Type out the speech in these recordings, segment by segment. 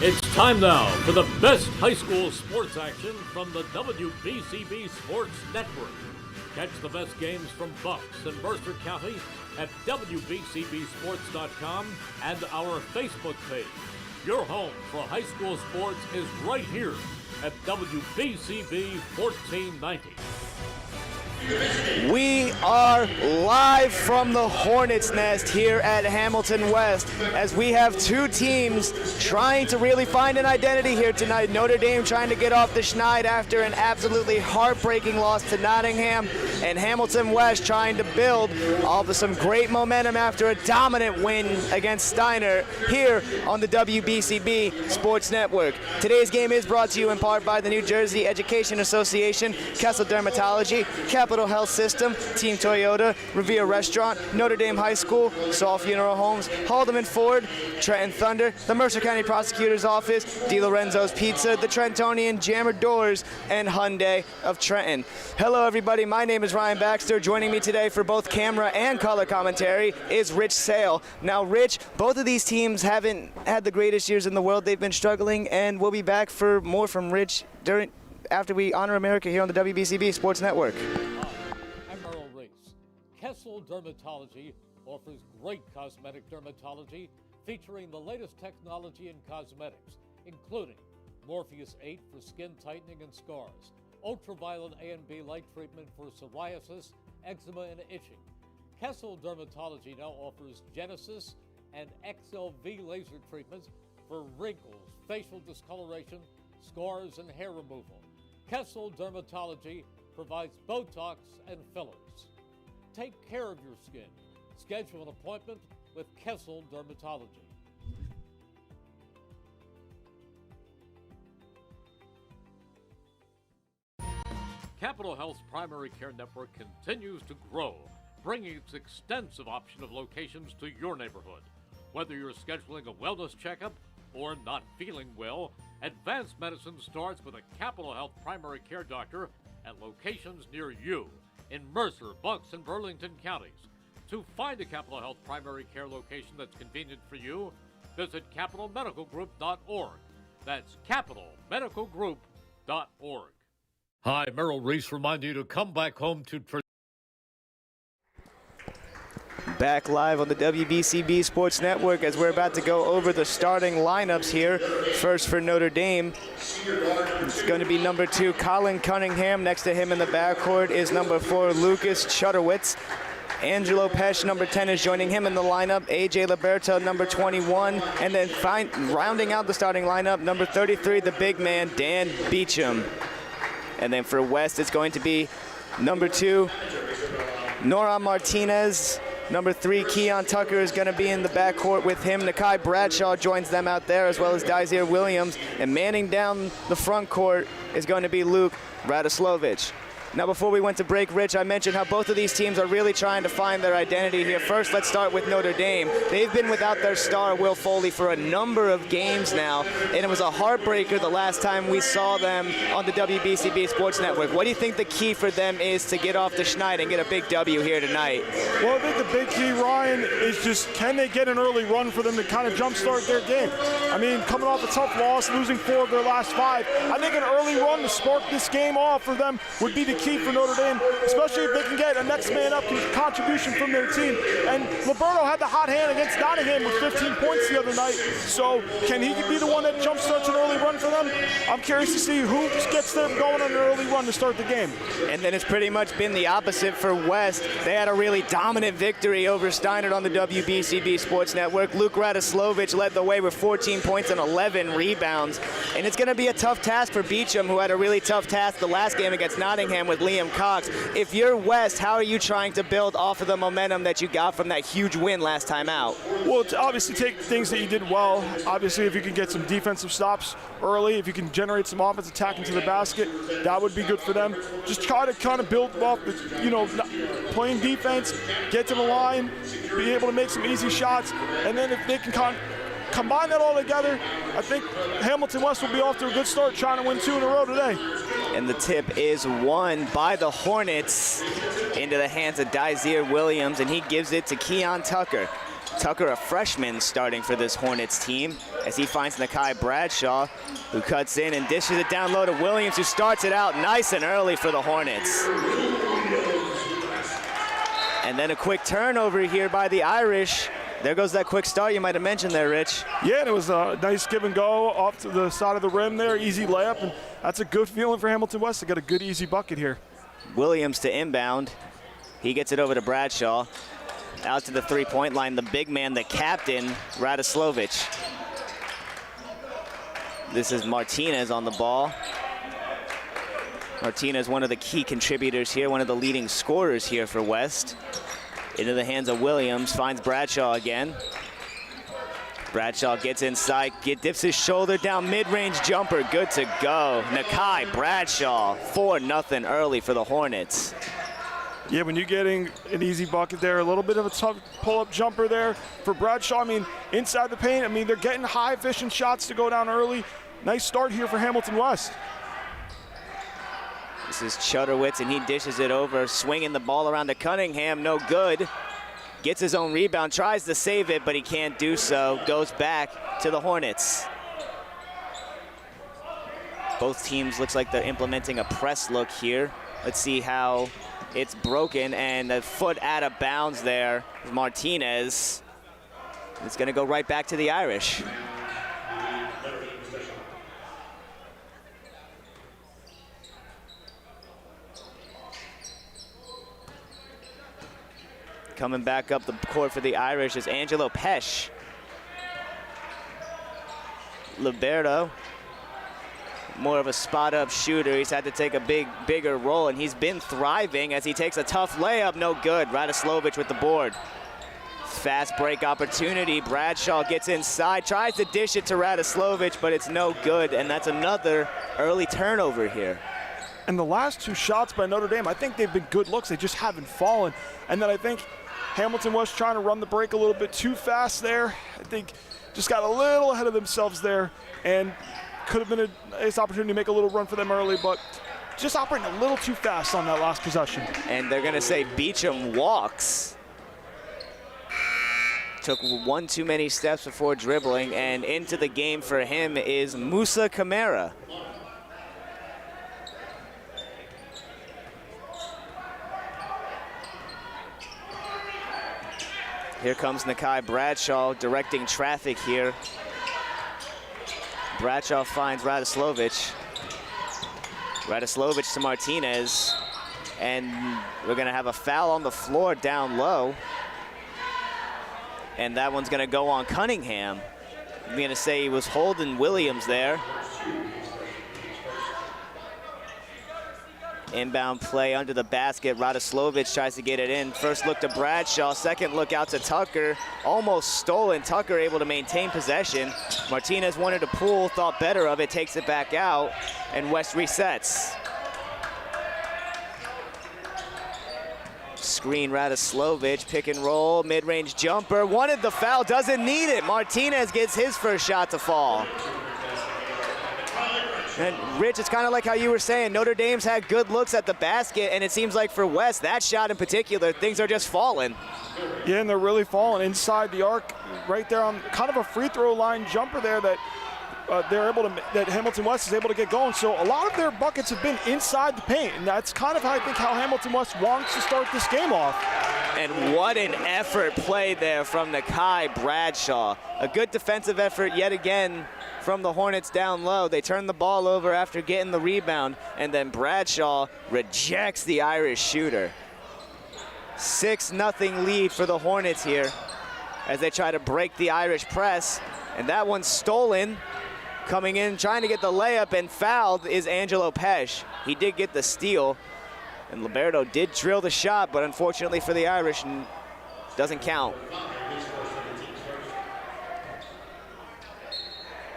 It's time now for the best high school sports action from the WBCB Sports Network. Catch the best games from Bucks and Mercer County at WBCBSports.com and our Facebook page. Your home for high school sports is right here at WBCB 1490. We are live from the Hornets' nest here at Hamilton West as we have two teams trying to really find an identity here tonight. Notre Dame trying to get off the schneid after an absolutely heartbreaking loss to Nottingham, and Hamilton West trying to build off of some great momentum after a dominant win against Steiner here on the WBCB Sports Network. Today's game is brought to you in part by the New Jersey Education Association, Kessel Dermatology, Capital Health System, Team Toyota, Revere Restaurant, Notre Dame High School, Saul Funeral Homes, Haldeman Ford, Trenton Thunder, the Mercer County Prosecutor's Office, DiLorenzo's Pizza, the Trentonian Jammer Doors, and Hyundai of Trenton. Hello everybody, my name is Ryan Baxter. Joining me today for both camera and color commentary is Rich Sale. Now Rich, both of these teams haven't had the greatest years in the world. They've been struggling, and we'll be back for more from Rich after we honor America here on the WBCB Sports Network. Kessel Dermatology offers great cosmetic dermatology featuring the latest technology in cosmetics, including Morpheus 8 for skin tightening and scars, ultraviolet A and B light treatment for psoriasis, eczema, and itching. Kessel Dermatology now offers Genesis and XLV laser treatments for wrinkles, facial discoloration, scars, and hair removal. Kessel Dermatology provides Botox and fillers. Take care of your skin. Schedule an appointment with Kessel Dermatology. Capital Health's primary care network continues to grow, bringing its extensive option of locations to your neighborhood. Whether you're scheduling a wellness checkup or not feeling well, advanced medicine starts with a Capital Health primary care doctor at locations near you in Mercer, Bucks, and Burlington counties. To find a Capital Health primary care location that's convenient for you, visit capitalmedicalgroup.org. That's capitalmedicalgroup.org. Hi, Merrill Reese reminding you to come back home to... Back live on the WBCB Sports Network as we're about to go over the starting lineups here. First for Notre Dame, it's going to be number 2, Colin Cunningham. Next to him in the backcourt is number 4, Lucas Chudowitz. Angelo Pesch, number 10, is joining him in the lineup. A.J. Liberto, number 21. And then rounding out the starting lineup, number 33, the big man, Dan Beecham. And then for West, it's going to be number 2, Nora Martinez. Number 3, Keon Tucker is going to be in the backcourt with him. Nakai Bradshaw joins them out there, as well as Dazier Williams. And manning down the front court is going to be Luke Radoslovich. Now, before we went to break, Rich, I mentioned how both of these teams are really trying to find their identity here. First, let's start with Notre Dame. They've been without their star, Will Foley, for a number of games now, and it was a heartbreaker the last time we saw them on the WBCB Sports Network. What do you think the key for them is to get off the schneid and get a big W here tonight? Well, I think the big key, Ryan, is just can they get an early run for them to kind of jumpstart their game? I mean, coming off a tough loss, losing 4 of their last 5, I think an early run to spark this game off for them would be the key for Notre Dame, especially if they can get a next man up contribution from their team. And Liberto had the hot hand against Nottingham with 15 points the other night. So can he be the one that jumpstarts an early run for them? I'm curious to see who gets them going on an early run to start the game. And then it's pretty much been the opposite for West. They had a really dominant victory over Steiner on the WBCB Sports Network. Luke Radoslovich led the way with 14 points and 11 rebounds. And it's going to be a tough task for Beecham, who had a really tough task the last game against Nottingham with Liam Cox. If you're West, how are you trying to build off of the momentum that you got from that huge win last time out? Well, to obviously take things that you did well. Obviously, if you can get some defensive stops early, if you can generate some offense attack into the basket, that would be good for them. Just try to kind of build off, playing defense, get to the line, be able to make some easy shots, and then if they can combine that all together, I think Hamilton West will be off to a good start trying to win 2 in a row today. And the tip is won by the Hornets into the hands of Dazier Williams, and he gives it to Keon Tucker. Tucker, a freshman, starting for this Hornets team as he finds Nakai Bradshaw, who cuts in and dishes it down low to Williams, who starts it out nice and early for the Hornets. And then a quick turnover here by the Irish. There goes that quick start you might have mentioned there, Rich. Yeah, and it was a nice give and go off to the side of the rim there, easy layup, and that's a good feeling for Hamilton West to get a good easy bucket here. Williams to inbound. He gets it over to Bradshaw. Out to the three-point line, the big man, the captain, Radoslovic. This is Martinez on the ball. Martinez, one of the key contributors here, one of the leading scorers here for West. Into the hands of Williams, finds Bradshaw again. Bradshaw gets inside, dips his shoulder down, mid-range jumper, good to go. Nakai Bradshaw, 4-0 early for the Hornets. Yeah, when you're getting an easy bucket there, a little bit of a tough pull-up jumper there for Bradshaw. I mean, inside the paint, I mean, they're getting high efficient shots to go down early. Nice start here for Hamilton West. This is Chudowitz, and he dishes it over, swinging the ball around to Cunningham, no good. Gets his own rebound, tries to save it, but he can't do so. Goes back to the Hornets. Both teams looks like they're implementing a press look here. Let's see how it's broken, and a foot out of bounds there. Martinez. It's gonna go right back to the Irish. Coming back up the court for the Irish is Angelo Pesh. Liberto, more of a spot-up shooter. He's had to take a bigger role, and he's been thriving as he takes a tough layup. No good. Radoslovic with the board. Fast break opportunity. Bradshaw gets inside, tries to dish it to Radoslovic, but it's no good, and that's another early turnover here. And the last two shots by Notre Dame, I think they've been good looks. They just haven't fallen. And then I think Hamilton West trying to run the break a little bit too fast there. I think just got a little ahead of themselves there, and could have been a nice opportunity to make a little run for them early, but just operating a little too fast on that last possession. And they're gonna say Beecham walks. Took one too many steps before dribbling, and into the game for him is Musa Kamara. Here comes Nakai Bradshaw directing traffic here. Bradshaw finds Radoslovic. Radoslovic to Martinez. And we're gonna have a foul on the floor down low. And that one's gonna go on Cunningham. I'm gonna say he was holding Williams there. Inbound play under the basket. Radoslovic tries to get it in. First look to Bradshaw, second look out to Tucker. Almost stolen. Tucker able to maintain possession. Martinez wanted to pull, thought better of it, takes it back out, and West resets. Screen Radoslovic, pick and roll, mid-range jumper. Wanted the foul, doesn't need it. Martinez gets his first shot to fall. And Rich, it's kind of like how you were saying, Notre Dame's had good looks at the basket, and it seems like for West, that shot in particular, things are just falling. Yeah, and they're really falling inside the arc, right there on kind of a free throw line jumper there that that Hamilton West is able to get going. So a lot of their buckets have been inside the paint, and that's kind of how I think how Hamilton West wants to start this game off. And what an effort played there from Nakai Bradshaw. A good defensive effort yet again from the Hornets down low. They turn the ball over after getting the rebound, and then Bradshaw rejects the Irish shooter. 6-0 lead for the Hornets here as they try to break the Irish press, and that one's stolen. Coming in, trying to get the layup, and fouled is Angelo Pesh. He did get the steal, and Liberto did drill the shot, but unfortunately for the Irish, doesn't count.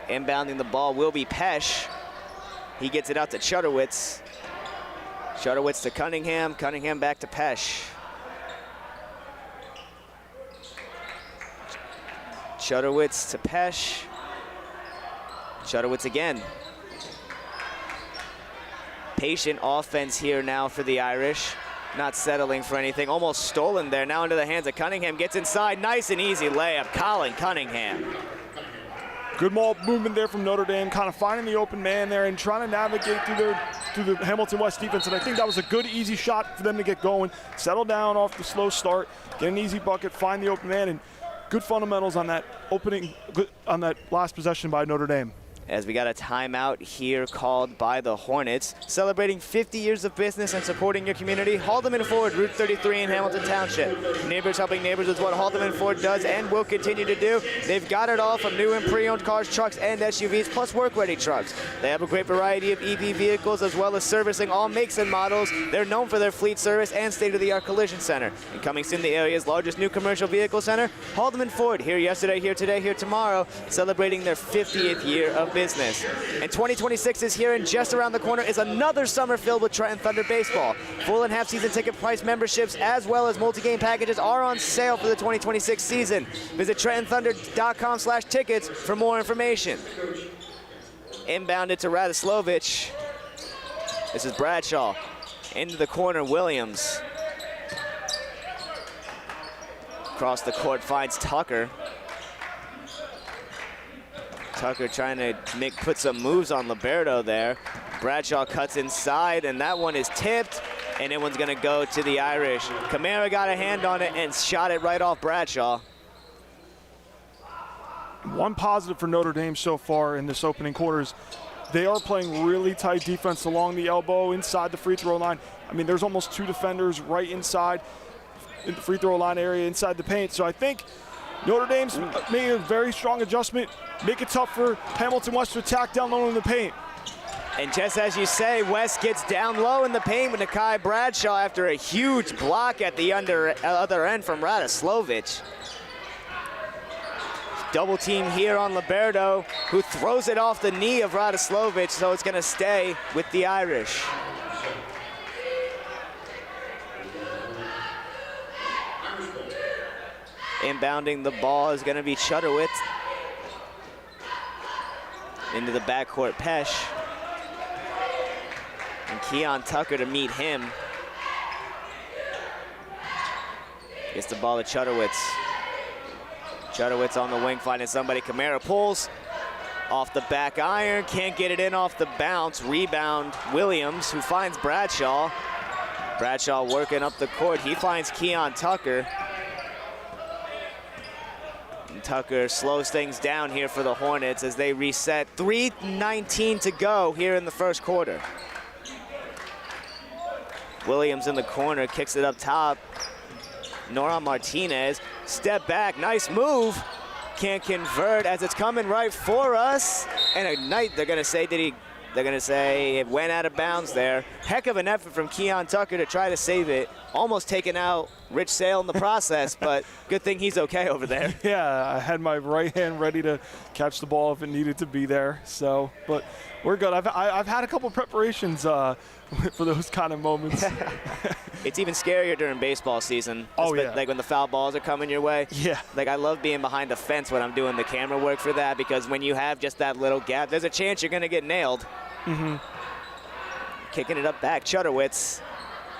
Inbounding the ball will be Pesh. He gets it out to Chudowitz. Chudowitz to Cunningham, Cunningham back to Pesh. Chudowitz to Pesh. Chudowitz again. Patient offense here now for the Irish. not settling for anything. Almost stolen there. Now into the hands of Cunningham. Gets inside. Nice and easy layup. Colin Cunningham. Good ball movement there from Notre Dame, kind of finding the open man there and trying to navigate through the Hamilton West defense. And I think that was a good, easy shot for them to get going. Settle down off the slow start, get an easy bucket, find the open man, and good fundamentals on that on that last possession by Notre Dame. As we got a timeout here called by the Hornets. Celebrating 50 years of business and supporting your community, Haldeman Ford, Route 33 in Hamilton Township. Neighbors helping neighbors is what Haldeman Ford does and will continue to do. They've got it all from new and pre-owned cars, trucks, and SUVs, plus work-ready trucks. They have a great variety of EV vehicles as well as servicing all makes and models. They're known for their fleet service and state-of-the-art collision center. And coming soon, the area's largest new commercial vehicle center, Haldeman Ford, here yesterday, here today, here tomorrow, celebrating their 50th year of business. And 2026 is here, and just around the corner is another summer filled with Trenton Thunder baseball. Full and half season ticket price memberships as well as multi-game packages are on sale for the 2026 season. Visit TrentonThunder.com/tickets for more information. Inbounded to Radoslovich. This is Bradshaw. Into the corner, Williams. Across the court finds Tucker. Tucker trying to put some moves on Liberto there. Bradshaw cuts inside, and that one is tipped, and that one's gonna go to the Irish. Camara got a hand on it and shot it right off Bradshaw. One positive for Notre Dame so far in this opening quarter is they are playing really tight defense along the elbow, inside the free throw line. I mean, there's almost two defenders right inside in the free throw line area, inside the paint. So I think Notre Dame's made a very strong adjustment, make it tough for Hamilton West to attack down low in the paint. And just as you say, West gets down low in the paint with Nakai Bradshaw after a huge block at the other end from Radoslovich. Double team here on Liberto, who throws it off the knee of Radoslovich, so it's gonna stay with the Irish. Inbounding the ball is gonna be Chudowitz. Into the backcourt, Pesh. And Keon Tucker to meet him. Gets the ball to Chudowitz. Chudowitz on the wing, finding somebody. Camara pulls off the back iron, can't get it in off the bounce. Rebound, Williams, who finds Bradshaw. Bradshaw working up the court. He finds Keon Tucker. And Tucker slows things down here for the Hornets as they reset. 3:19 to go here in the first quarter. Williams in the corner, kicks it up top. Nora Martinez, step back, nice move. Can't convert as it's coming right for us. And Ignite, they're gonna say it went out of bounds there. Heck of an effort from Keon Tucker to try to save it. Almost taking out Rich Sale in the process, but good thing he's okay over there. Yeah, I had my right hand ready to catch the ball if it needed to be there. So, but we're good. I've had a couple preparations for those kind of moments. It's even scarier during baseball season. Oh, yeah. Like when the foul balls are coming your way. Yeah. Like I love being behind the fence when I'm doing the camera work for that, because when you have just that little gap, there's a chance you're gonna get nailed. Mm-hmm. Kicking it up back, Chudowitz.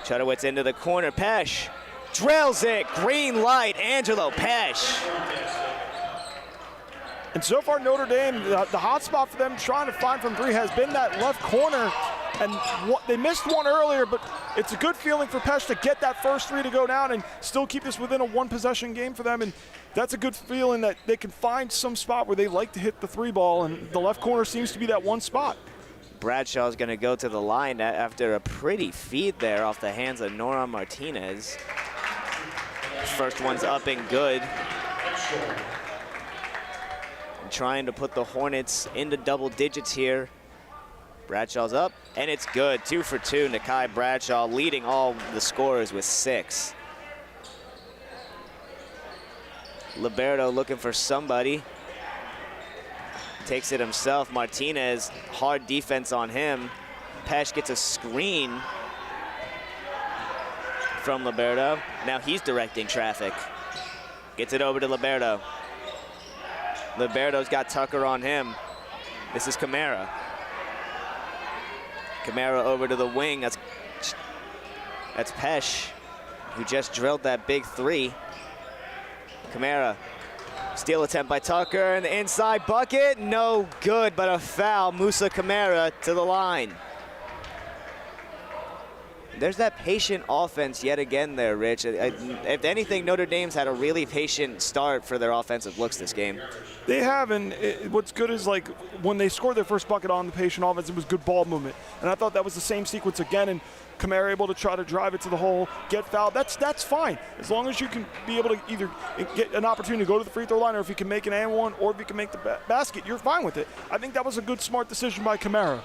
Chudowitz into the corner, Pesh. Drills it, green light, Angelo Pesh. And so far, Notre Dame, the hot spot for them trying to find from three has been that left corner. And they missed one earlier, but it's a good feeling for Pesh to get that first three to go down and still keep this within a one-possession game for them. And that's a good feeling that they can find some spot where they like to hit the three ball, and the left corner seems to be that one spot. Bradshaw's going to go to the line after a pretty feed there off the hands of Nora Martinez. First one's up and good. Trying to put the Hornets into double digits here. Bradshaw's up, and it's good. 2 for 2. Nakai Bradshaw leading all the scorers with 6. Liberto looking for somebody. Takes it himself. Martinez, hard defense on him. Pesh gets a screen from Liberto. Now he's directing traffic. Gets it over to Liberto. Liberto's got Tucker on him. This is Camara. Camara over to the wing. That's That's Pesh, who just drilled that big three. Camara, steal attempt by Tucker, and the inside bucket, no good, but a foul. Musa Camara to the line. There's that patient offense yet again there, Rich. If anything, Notre Dame's had a really patient start for their offensive looks this game. They have, and what's good is, like, when they scored their first bucket on the patient offense, it was good ball movement. And I thought that was the same sequence again, and Camara able to try to drive it to the hole, get fouled. That's fine. As long as you can be able to either get an opportunity to go to the free throw line, or if you can make an and one, or if you can make the basket, you're fine with it. I think that was a good, smart decision by Camara.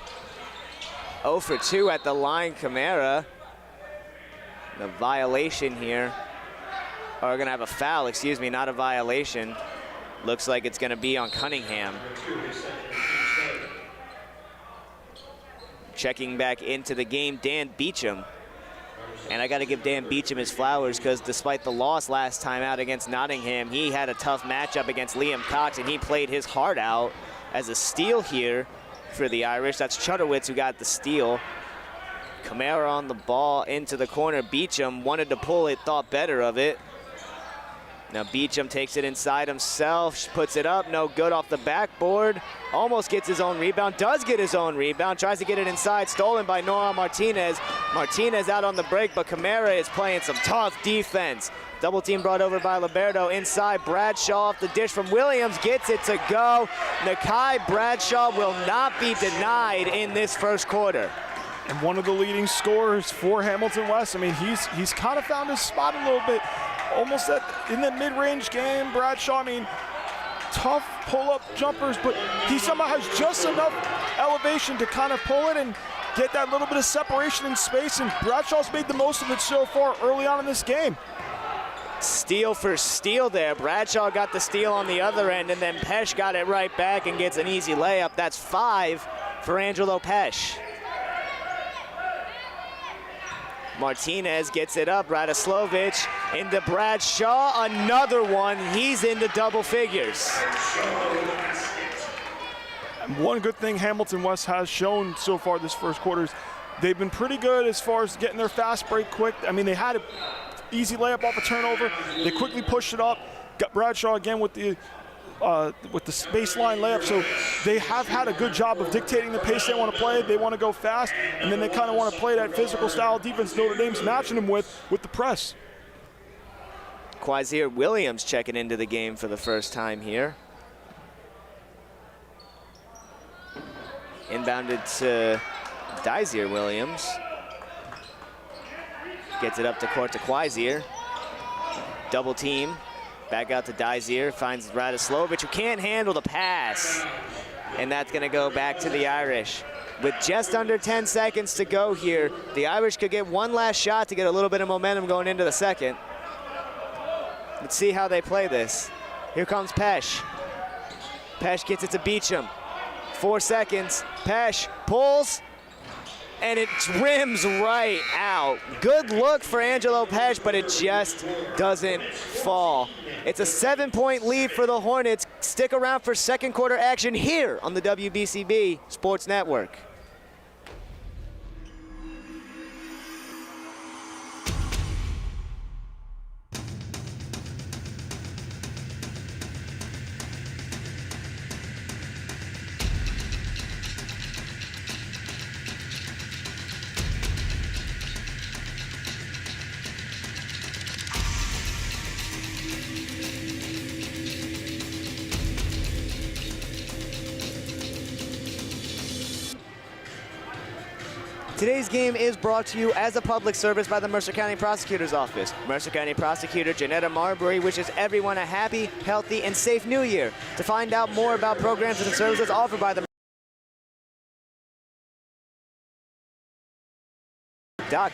0 for 2 at the line, Camara. The violation here, or we're gonna have a foul, excuse me, not a violation. Looks like it's gonna be on Cunningham. Checking back into the game, Dan Beecham. And I gotta give Dan Beecham his flowers, because despite the loss last time out against Nottingham, he had a tough matchup against Liam Cox, and he played his heart out as a steal here for the Irish. That's Chudowitz who got the steal. Camara on the ball into the corner. Beecham wanted to pull it, thought better of it. Now Beecham takes it inside himself, puts it up, no good off the backboard. Almost gets his own rebound, does get his own rebound, tries to get it inside, stolen by Nora Martinez. Martinez out on the break, but Camara is playing some tough defense. Double team brought over by Liberto. Inside, Bradshaw off the dish from Williams, gets it to go. Nakai Bradshaw will not be denied in this first quarter. And one of the leading scorers for Hamilton West. I mean, he's kind of found his spot a little bit, almost in the mid-range game. Bradshaw, I mean, tough pull-up jumpers, but he somehow has just enough elevation to kind of pull it and get that little bit of separation in space, and Bradshaw's made the most of it so far early on in this game. Steal for steal there. Bradshaw got the steal on the other end, and then Pesh got it right back and gets an easy layup. That's 5 for Angelo Pesh. Martinez gets it up, Radoslovic into Bradshaw, another one, he's into double figures. And one good thing Hamilton West has shown so far this first quarter is they've been pretty good as far as getting their fast break quick. I mean, they had an easy layup off a turnover, they quickly pushed it up, got Bradshaw again with the baseline layup, so they have had a good job of dictating the pace they want to play. They want to go fast, and then they kind of want to play that physical style defense Notre Dame's matching them with the press. Quasier Williams checking into the game for the first time here. Inbounded to Dyzier Williams. Gets it up to court to Quasier. Double team. Back out to Dyzier, finds Radoslovic, who can't handle the pass. And that's gonna go back to the Irish. With just under 10 seconds to go here, the Irish could get one last shot to get a little bit of momentum going into the second. Let's see how they play this. Here comes Pesh. Pesh gets it to Beecham. 4 seconds, Pesh pulls, and it rims right out. Good look for Angelo Pesh, but it just doesn't fall. It's a 7-point lead for the Hornets. Stick around for second quarter action here on the WBCB Sports Network. Today's game is brought to you as a public service by the Mercer County Prosecutor's Office. Mercer County Prosecutor Janetta Marbury wishes everyone a happy, healthy, and safe new year. To find out more about programs and services offered by the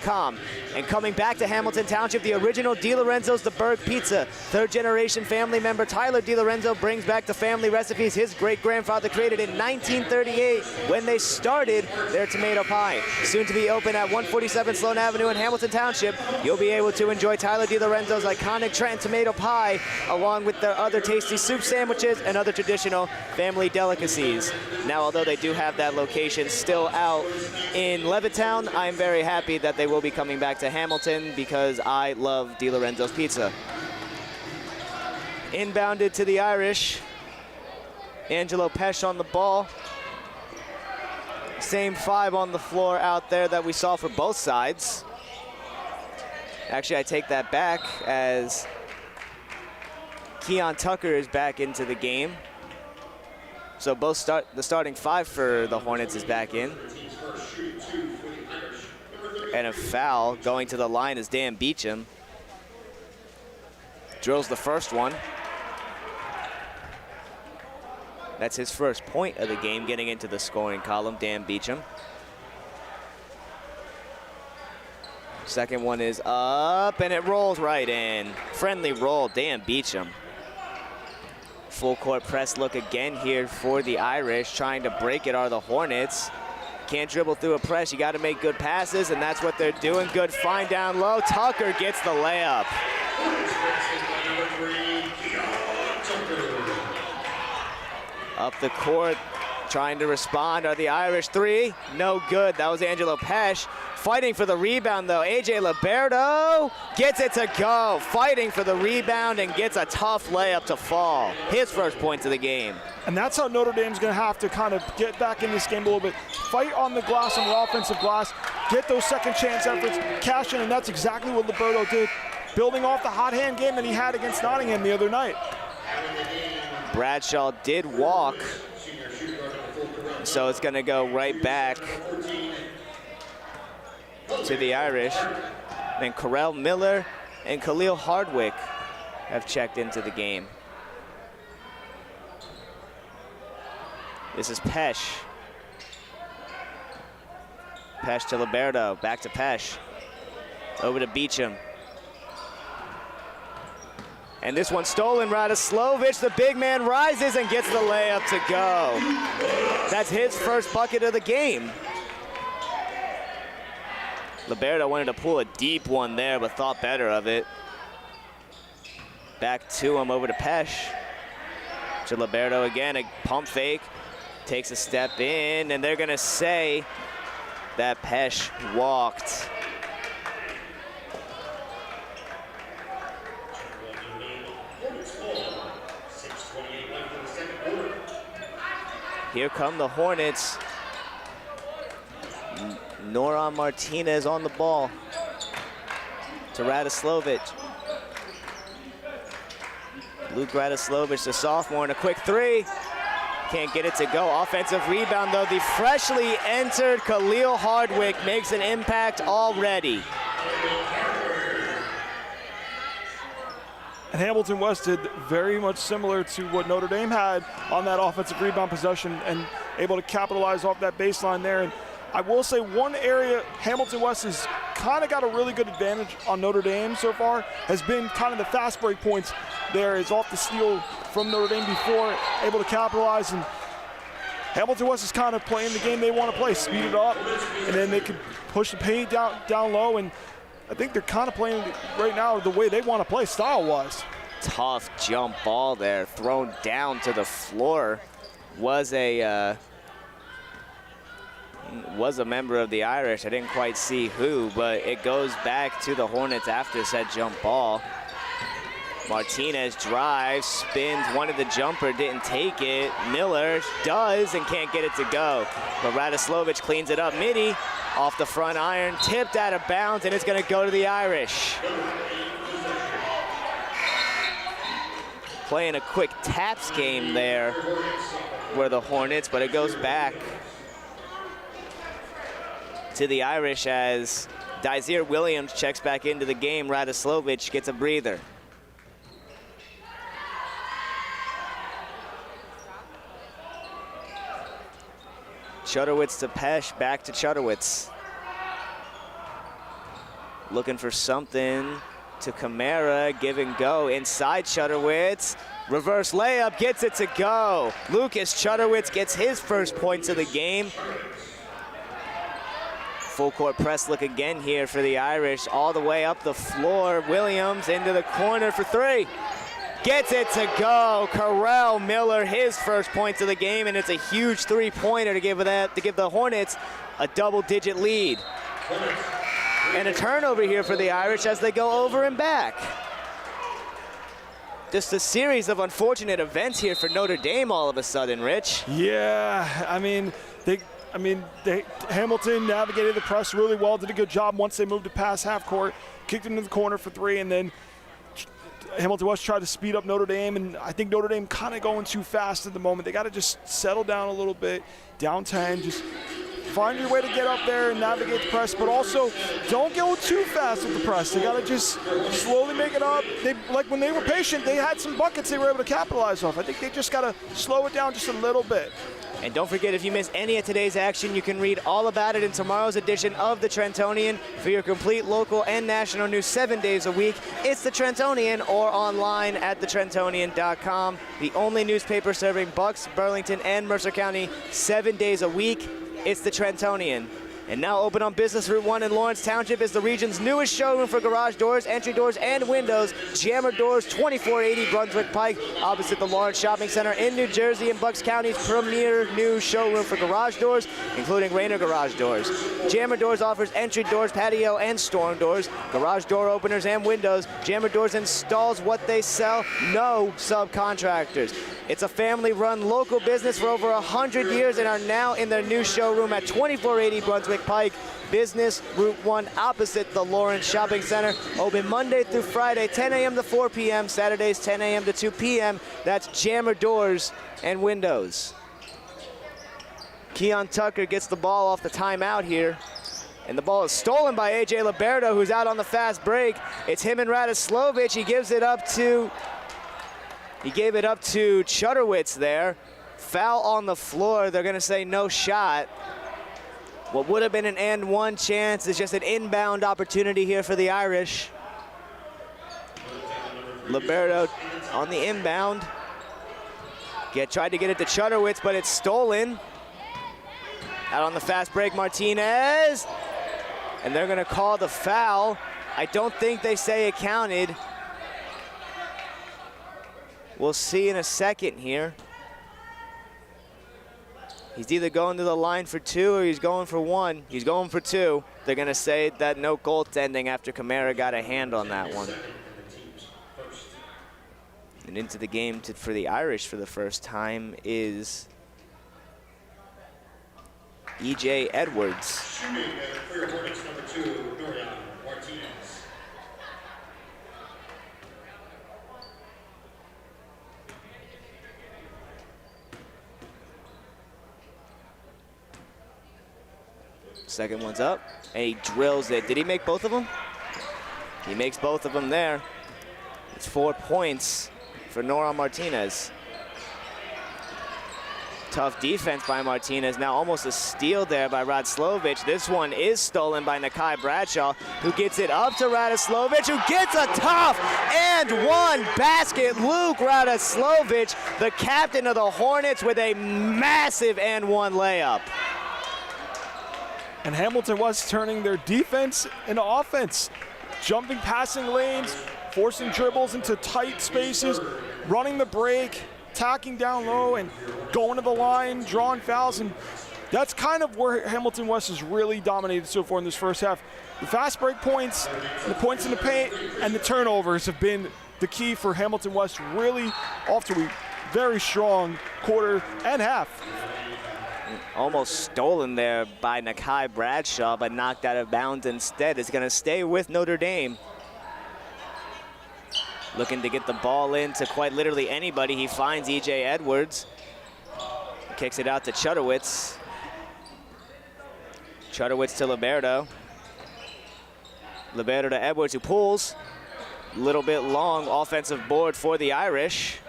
.com. And coming back to Hamilton Township, the original DiLorenzo's The Berg Pizza. Third-generation family member Tyler DiLorenzo brings back the family recipes his great-grandfather created in 1938 when they started their tomato pie. Soon to be open at 147 Sloan Avenue in Hamilton Township, you'll be able to enjoy Tyler DiLorenzo's iconic Trenton tomato pie along with their other tasty soup sandwiches and other traditional family delicacies. Now, although they do have that location still out in Levittown, I'm very happy that they will be coming back to Hamilton because I love DiLorenzo's Pizza. Inbounded to the Irish. Angelo Pesh on the ball. Same 5 on the floor out there that we saw for both sides. Actually, I take that back as Keon Tucker is back into the game. So the starting 5 for the Hornets is back in. And a foul going to the line is Dan Beecham. Drills the first one. That's his first point of the game, getting into the scoring column, Dan Beecham. Second one is up, and it rolls right in. Friendly roll, Dan Beecham. Full court press look again here for the Irish. Trying to break it are the Hornets. Can't dribble through a press, you gotta make good passes, and that's what they're doing. Good find down low, Tucker gets the layup. Up the court, trying to respond are the Irish. 3, no good. That was Angelo Pesh. Fighting for the rebound though, AJ Liberto gets it to go. Fighting for the rebound and gets a tough layup to fall. His first points of the game. And that's how Notre Dame's gonna have to kind of get back in this game a little bit. Fight on the glass, on the offensive glass, get those second chance efforts, cash in, and that's exactly what Liberto did. Building off the hot hand game that he had against Nottingham the other night. Bradshaw did walk, so it's gonna go right back to the Irish. Then Correll Miller and Khalil Hardwick have checked into the game. This is Pesh. Pesh to Liberto, back to Pesh. Over to Beecham. And this one stolen, Radoslovic, the big man rises and gets the layup to go. That's his first bucket of the game. Liberto wanted to pull a deep one there, but thought better of it. Back to him, over to Pesh. To Liberto again, a pump fake. Takes a step in, and they're gonna say that Pesh walked. Here come the Hornets. Nora Martinez on the ball to Radoslovic. Luke Radoslovic, the sophomore, and a quick 3. Can't get it to go. Offensive rebound, though. The freshly entered Khalil Hardwick makes an impact already. And Hamilton West did very much similar to what Notre Dame had on that offensive rebound possession and able to capitalize off that baseline there. And I will say one area Hamilton West has kind of got a really good advantage on Notre Dame so far has been kind of the fast break points. There is off the steal from Notre Dame before, able to capitalize, and Hamilton West is kind of playing the game they want to play, speed it up, and then they can push the paint down low, and I think they're kind of playing right now the way they want to play style-wise. Tough jump ball there, thrown down to the floor. Was a member of the Irish. I didn't quite see who, but it goes back to the Hornets after said jump ball. Martinez drives, spins, wanted the jumper, didn't take it. Miller does and can't get it to go. But Radoslovic cleans it up. Midi off the front iron, tipped out of bounds, and it's gonna go to the Irish. Playing a quick taps game there were the Hornets, but it goes back to the Irish as Dysere Williams checks back into the game. Radoslovic gets a breather. Chudowitz to Pesh, back to Chudowitz. Looking for something to Camara, give and go inside Chudowitz. Reverse layup, gets it to go. Lucas Chudowitz gets his first points of the game. Full court press look again here for the Irish, all the way up the floor. Williams into the corner for 3. Gets it to go. Correll Miller, his first points of the game, and it's a huge 3-pointer to give the Hornets a double-digit lead. And a turnover here for the Irish as they go over and back. Just a series of unfortunate events here for Notre Dame all of a sudden, Rich. Yeah, Hamilton navigated the press really well, did a good job once they moved to pass half court, kicked into the corner for 3, and then Hamilton West tried to speed up Notre Dame, and I think Notre Dame kind of going too fast at the moment. They got to just settle down a little bit, down 10, just find your way to get up there and navigate the press, but also don't go too fast with the press. They got to just slowly make it up. Like when they were patient, they had some buckets they were able to capitalize off. I think they just got to slow it down just a little bit. And don't forget, if you miss any of today's action, you can read all about it in tomorrow's edition of the Trentonian. For your complete local and national news 7 days a week, it's the Trentonian or online at thetrentonian.com. The only newspaper serving Bucks, Burlington, and Mercer County 7 days a week. It's the Trentonian. And now open on Business Route 1 in Lawrence Township is the region's newest showroom for garage doors, entry doors, and windows. Jammer Doors, 2480 Brunswick Pike, opposite the Lawrence Shopping Center in New Jersey, and Bucks County's premier new showroom for garage doors, including Rainer Garage Doors. Jammer Doors offers entry doors, patio, and storm doors, garage door openers, and windows. Jammer Doors installs what they sell, no subcontractors. It's a family-run local business for over 100 years and are now in their new showroom at 2480 Brunswick Pike, Business Route 1, opposite the Lawrence Shopping Center. Open Monday through Friday, 10 a.m. to 4 p.m., Saturdays 10 a.m. to 2 p.m. That's Jammer Doors and Windows. Keon Tucker gets the ball off the timeout here. And the ball is stolen by A.J. Liberto, who's out on the fast break. It's him and Radoslovic. He gave it up to Chudderwitz there. Foul on the floor. They're going to say no shot. What would have been an and one chance is just an inbound opportunity here for the Irish. Liberto on the inbound. Tried to get it to Chudderwitz, but it's stolen. Out on the fast break, Martinez. And they're going to call the foul. I don't think they say it counted. We'll see in a second here. He's either going to the line for 2 or he's going for 1. He's going for 2. They're going to say that no goaltending after Kamara got a hand on that one. And into the game for the Irish for the first time is E.J. Edwards. Shooting for your Hornets, number 2, Dorian Martinez. Second one's up, and he drills it. Did he make both of them? He makes both of them there. It's 4 points for Nora Martinez. Tough defense by Martinez. Now almost a steal there by Radoslovic. This one is stolen by Nakai Bradshaw, who gets it up to Radoslovic, who gets a tough and one basket. Luke Radoslovic, the captain of the Hornets, with a massive and one layup. And Hamilton West turning their defense into offense. Jumping passing lanes, forcing dribbles into tight spaces, running the break, attacking down low, and going to the line, drawing fouls. And that's kind of where Hamilton West has really dominated so far in this first half. The fast break points, the points in the paint, and the turnovers have been the key for Hamilton West, really off to a very strong quarter and half. Almost stolen there by Nakai Bradshaw, but knocked out of bounds instead. Is going to stay with Notre Dame. Looking to get the ball in to quite literally anybody. He finds E.J. Edwards. Kicks it out to Chudderwitz. Chudderwitz to Liberto. Liberto to Edwards, who pulls. A little bit long offensive board for the Irish.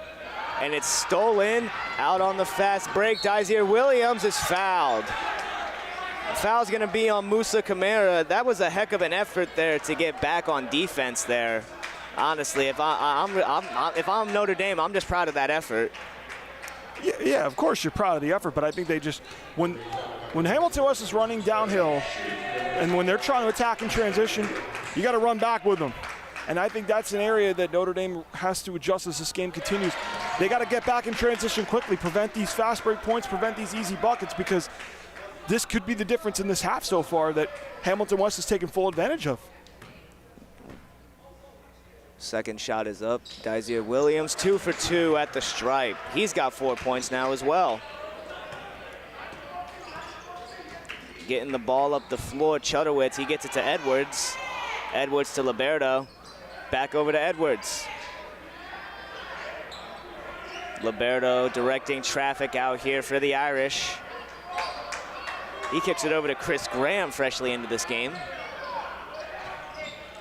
And it's stolen. Out on the fast break, Daisier Williams is fouled. The foul's gonna be on Musa Kamara. That was a heck of an effort there to get back on defense there. Honestly, if I'm Notre Dame, I'm just proud of that effort. Yeah, of course you're proud of the effort, but I think they just, when Hamilton West is running downhill and when they're trying to attack in transition, you gotta run back with them. And I think that's an area that Notre Dame has to adjust as this game continues. They got to get back in transition quickly, prevent these fast break points, prevent these easy buckets, because this could be the difference in this half so far that Hamilton West has taken full advantage of. Second shot is up. Dazier Williams, 2 for 2 at the stripe. He's got 4 points now as well. Getting the ball up the floor, Chudowitz, he gets it to Edwards. Edwards to Liberto. Back over to Edwards. Liberto directing traffic out here for the Irish. He kicks it over to Chris Graham, freshly into this game.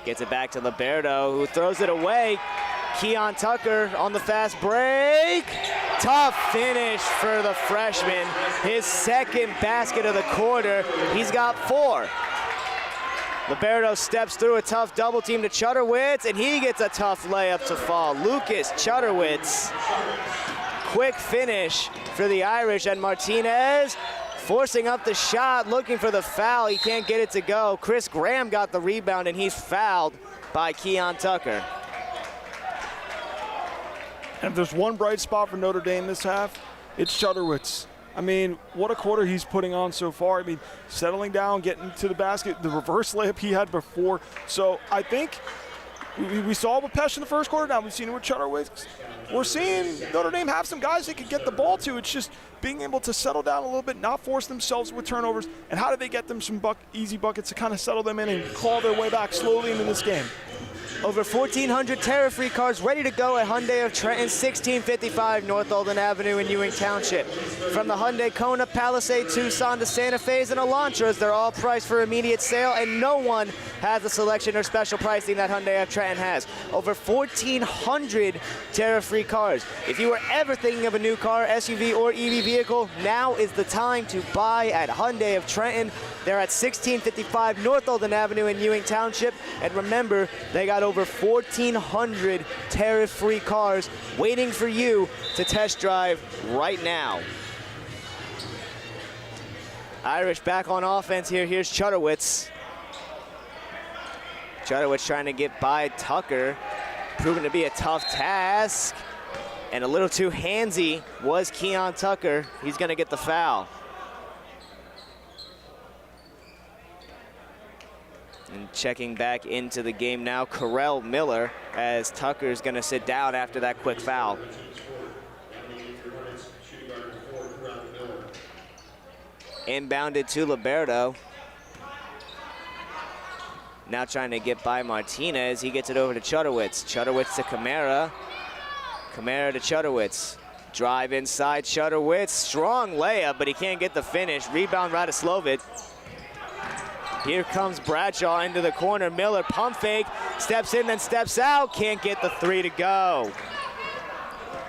Gets it back to Liberto, who throws it away. Keon Tucker on the fast break. Tough finish for the freshman. His second basket of the quarter. He's got 4. Liberto steps through a tough double team to Chudowitz, and he gets a tough layup to fall. Lucas Chudowitz. Quick finish for the Irish, and Martinez forcing up the shot, looking for the foul. He can't get it to go. Chris Graham got the rebound, and he's fouled by Keon Tucker. And if there's one bright spot for Notre Dame this half, it's Chudowitz. I mean, what a quarter he's putting on so far. I mean, settling down, getting to the basket, the reverse layup he had before. So I think we saw with Pesh in the first quarter. Now we've seen it with Chudowitz. We're seeing Notre Dame have some guys they can get the ball to. It's just being able to settle down a little bit, not force themselves with turnovers, and how do they get them some easy buckets to kind of settle them in and claw their way back slowly into this game. Over 1,400 tariff-free cars ready to go at Hyundai of Trenton, 1655 North Alden Avenue in Ewing Township. From the Hyundai Kona, Palisade, Tucson to Santa Fe's and Elantras, they're all priced for immediate sale, and no one has the selection or special pricing that Hyundai of Trenton has. Over 1,400 tariff-free cars. If you were ever thinking of a new car, SUV, or EV vehicle, now is the time to buy at Hyundai of Trenton. They're at 1655 North Alden Avenue in Ewing Township, and remember, they got over 1,400 tariff-free cars waiting for you to test drive right now. Irish back on offense here. Here's Chudowitz. Chudowitz trying to get by Tucker. Proven to be a tough task. And a little too handsy was Keon Tucker. He's going to get the foul. And checking back into the game now, Carell Miller, as Tucker's going to sit down after that quick foul. Inbounded to Liberto. Now trying to get by Martinez. He gets it over to Chudowitz. Chudowitz to Camara. Camara to Chudowitz. Drive inside Chudowitz. Strong layup, but he can't get the finish. Rebound Radoslovic. Here comes Bradshaw into the corner. Miller pump fake, steps in, then steps out. Can't get the 3 to go.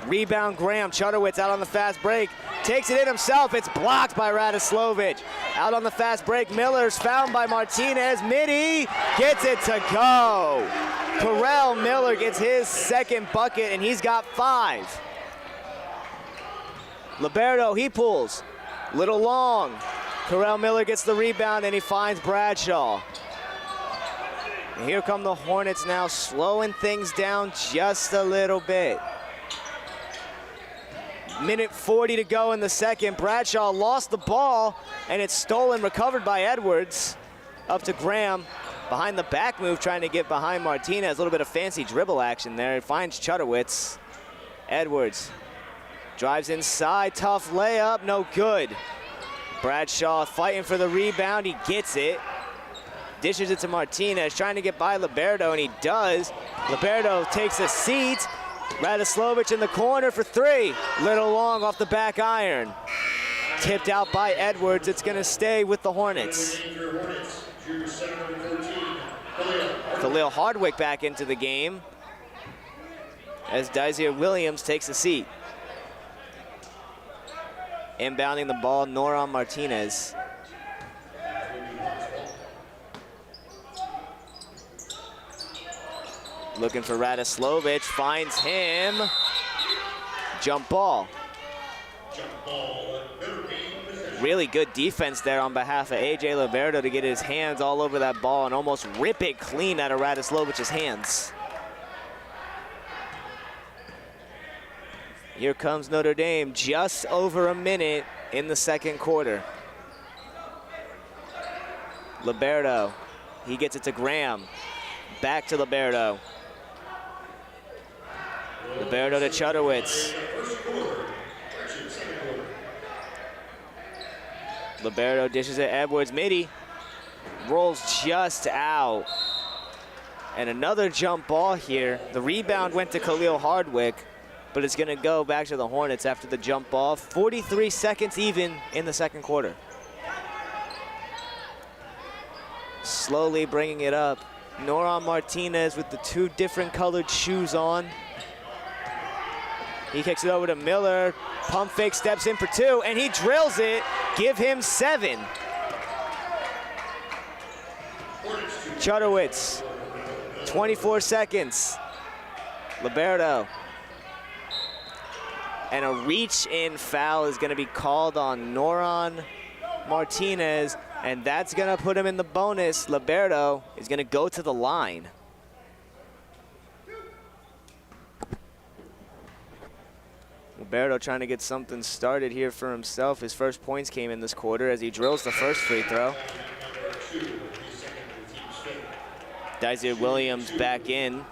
Rebound Graham. Chudowitz out on the fast break. Takes it in himself. It's blocked by Radoslovic. Out on the fast break. Miller's found by Martinez. Midi gets it to go. Carell Miller gets his second bucket, and he's got 5. Liberto, he pulls. Little long. Carell Miller gets the rebound, and he finds Bradshaw. And here come the Hornets now, slowing things down just a little bit. Minute 40 to go in the second. Bradshaw lost the ball, and it's stolen, recovered by Edwards. Up to Graham, behind the back move, trying to get behind Martinez. A little bit of fancy dribble action there. It finds Chudowitz. Edwards drives inside, tough layup, no good. Bradshaw fighting for the rebound, he gets it. Dishes it to Martinez, trying to get by Liberto, and he does. Liberto takes a seat. Radoslovic in the corner for 3. Little long off the back iron. Tipped out by Edwards. It's going to stay with the Hornets. Khalil Hardwick back into the game as Dazier Williams takes a seat. Inbounding the ball, Noron Martinez. Looking for Radoslovic, finds him. Jump ball. Really good defense there on behalf of A.J. Liberto to get his hands all over that ball and almost rip it clean out of Radoslovic's hands. Here comes Notre Dame, just over a minute in the second quarter. Liberto, he gets it to Graham. Back to Liberto. Liberto to Chudowitz. Liberto dishes it Edwards. Mitty rolls just out. And another jump ball here. The rebound went to Khalil Hardwick, but it's gonna go back to the Hornets after the jump ball. 43 seconds even in the second quarter. Slowly bringing it up. Noron Martinez with the two different colored shoes on. He kicks it over to Miller. Pump fake, steps in for two, and he drills it. Give him 7. Chudowitz, 24 seconds. Liberto. And a reach-in foul is gonna be called on Noron Martinez, and that's gonna put him in the bonus. Liberto is gonna go to the line. Liberto trying to get something started here for himself. His first points came in this quarter as he drills the first free throw. Dysir Williams back in.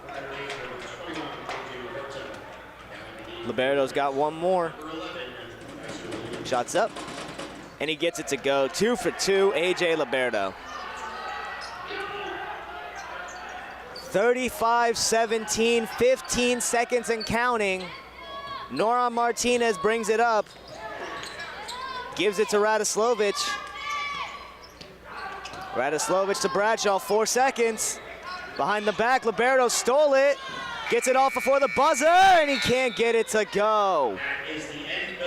Liberto's got one more. Shots up, and he gets it to go. 2 for 2, AJ Liberto. 35-17, 15 seconds and counting. Noron Martinez brings it up. Gives it to Radoslovic. Radoslovic to Bradshaw, 4 seconds. Behind the back, Liberto stole it. Gets it off before the buzzer, and he can't get it to go.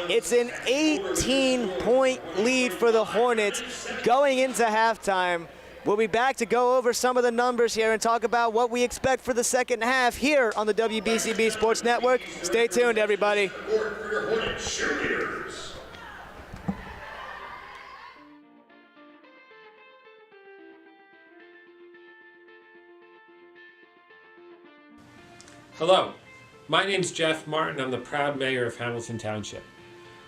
It's an 18-point lead for the Hornets going into halftime. We'll be back to go over some of the numbers here and talk about what we expect for the second half here on the WBCB Sports Network. Stay tuned, everybody. Hello, my name's Jeff Martin. I'm the proud mayor of Hamilton Township.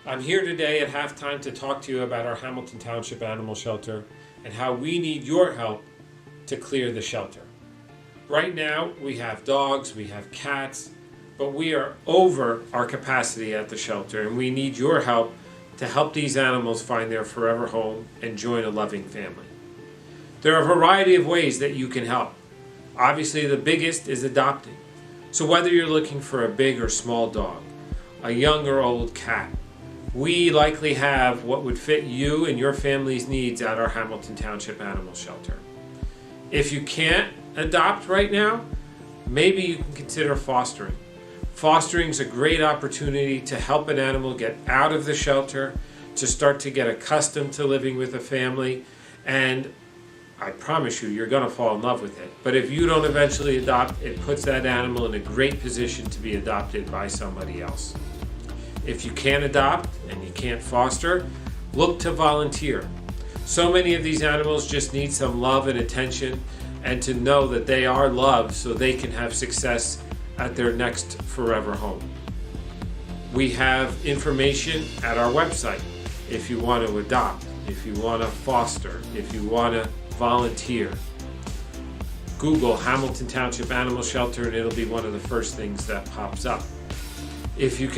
I'm here today at halftime to talk to you about our Hamilton Township Animal Shelter and how we need your help to clear the shelter. Right now, we have dogs, we have cats, but we are over our capacity at the shelter, and we need your help to help these animals find their forever home and join a loving family. There are a variety of ways that you can help. Obviously, the biggest is adopting. So whether you're looking for a big or small dog, a young or old cat, we likely have what would fit you and your family's needs at our Hamilton Township Animal Shelter. If you can't adopt right now, maybe you can consider fostering. Fostering is a great opportunity to help an animal get out of the shelter, to start to get accustomed to living with a family, and I promise you, you're going to fall in love with it. But if you don't eventually adopt, it puts that animal in a great position to be adopted by somebody else. If you can't adopt and you can't foster, look to volunteer. So many of these animals just need some love and attention, and to know that they are loved so they can have success at their next forever home. We have information at our website if you want to adopt, if you want to foster, if you want to volunteer. Google Hamilton Township Animal Shelter and it'll be one of the first things that pops up. If you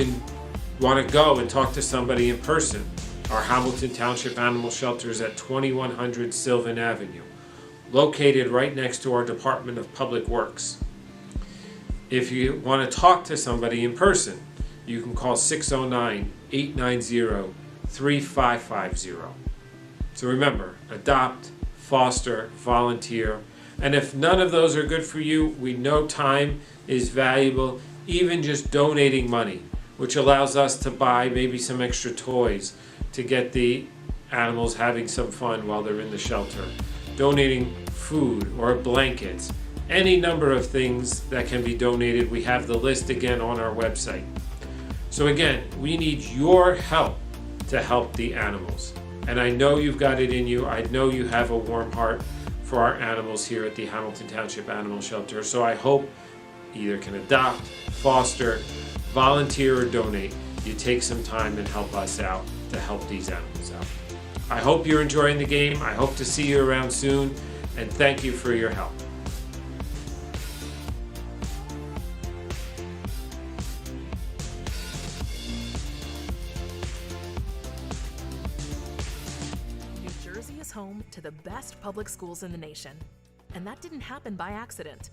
want to go and talk to somebody in person, our Hamilton Township Animal Shelter is at 2100 Sylvan Avenue, located right next to our Department of Public Works. If you want to talk to somebody in person, you can call 609-890-3550. So remember, adopt, foster, volunteer, and if none of those are good for you, we know time is valuable, even just donating money, which allows us to buy maybe some extra toys to get the animals having some fun while they're in the shelter. Donating food or blankets, any number of things that can be donated. We have the list again on our website. So again, we need your help to help the animals. And I know you've got it in you. I know you have a warm heart for our animals here at the Hamilton Township Animal Shelter. So I hope either can adopt, foster, volunteer, or donate. You take some time and help us out to help these animals out. I hope you're enjoying the game. I hope to see you around soon, and thank you for your help. New Jersey is home to the best public schools in the nation, and that didn't happen by accident.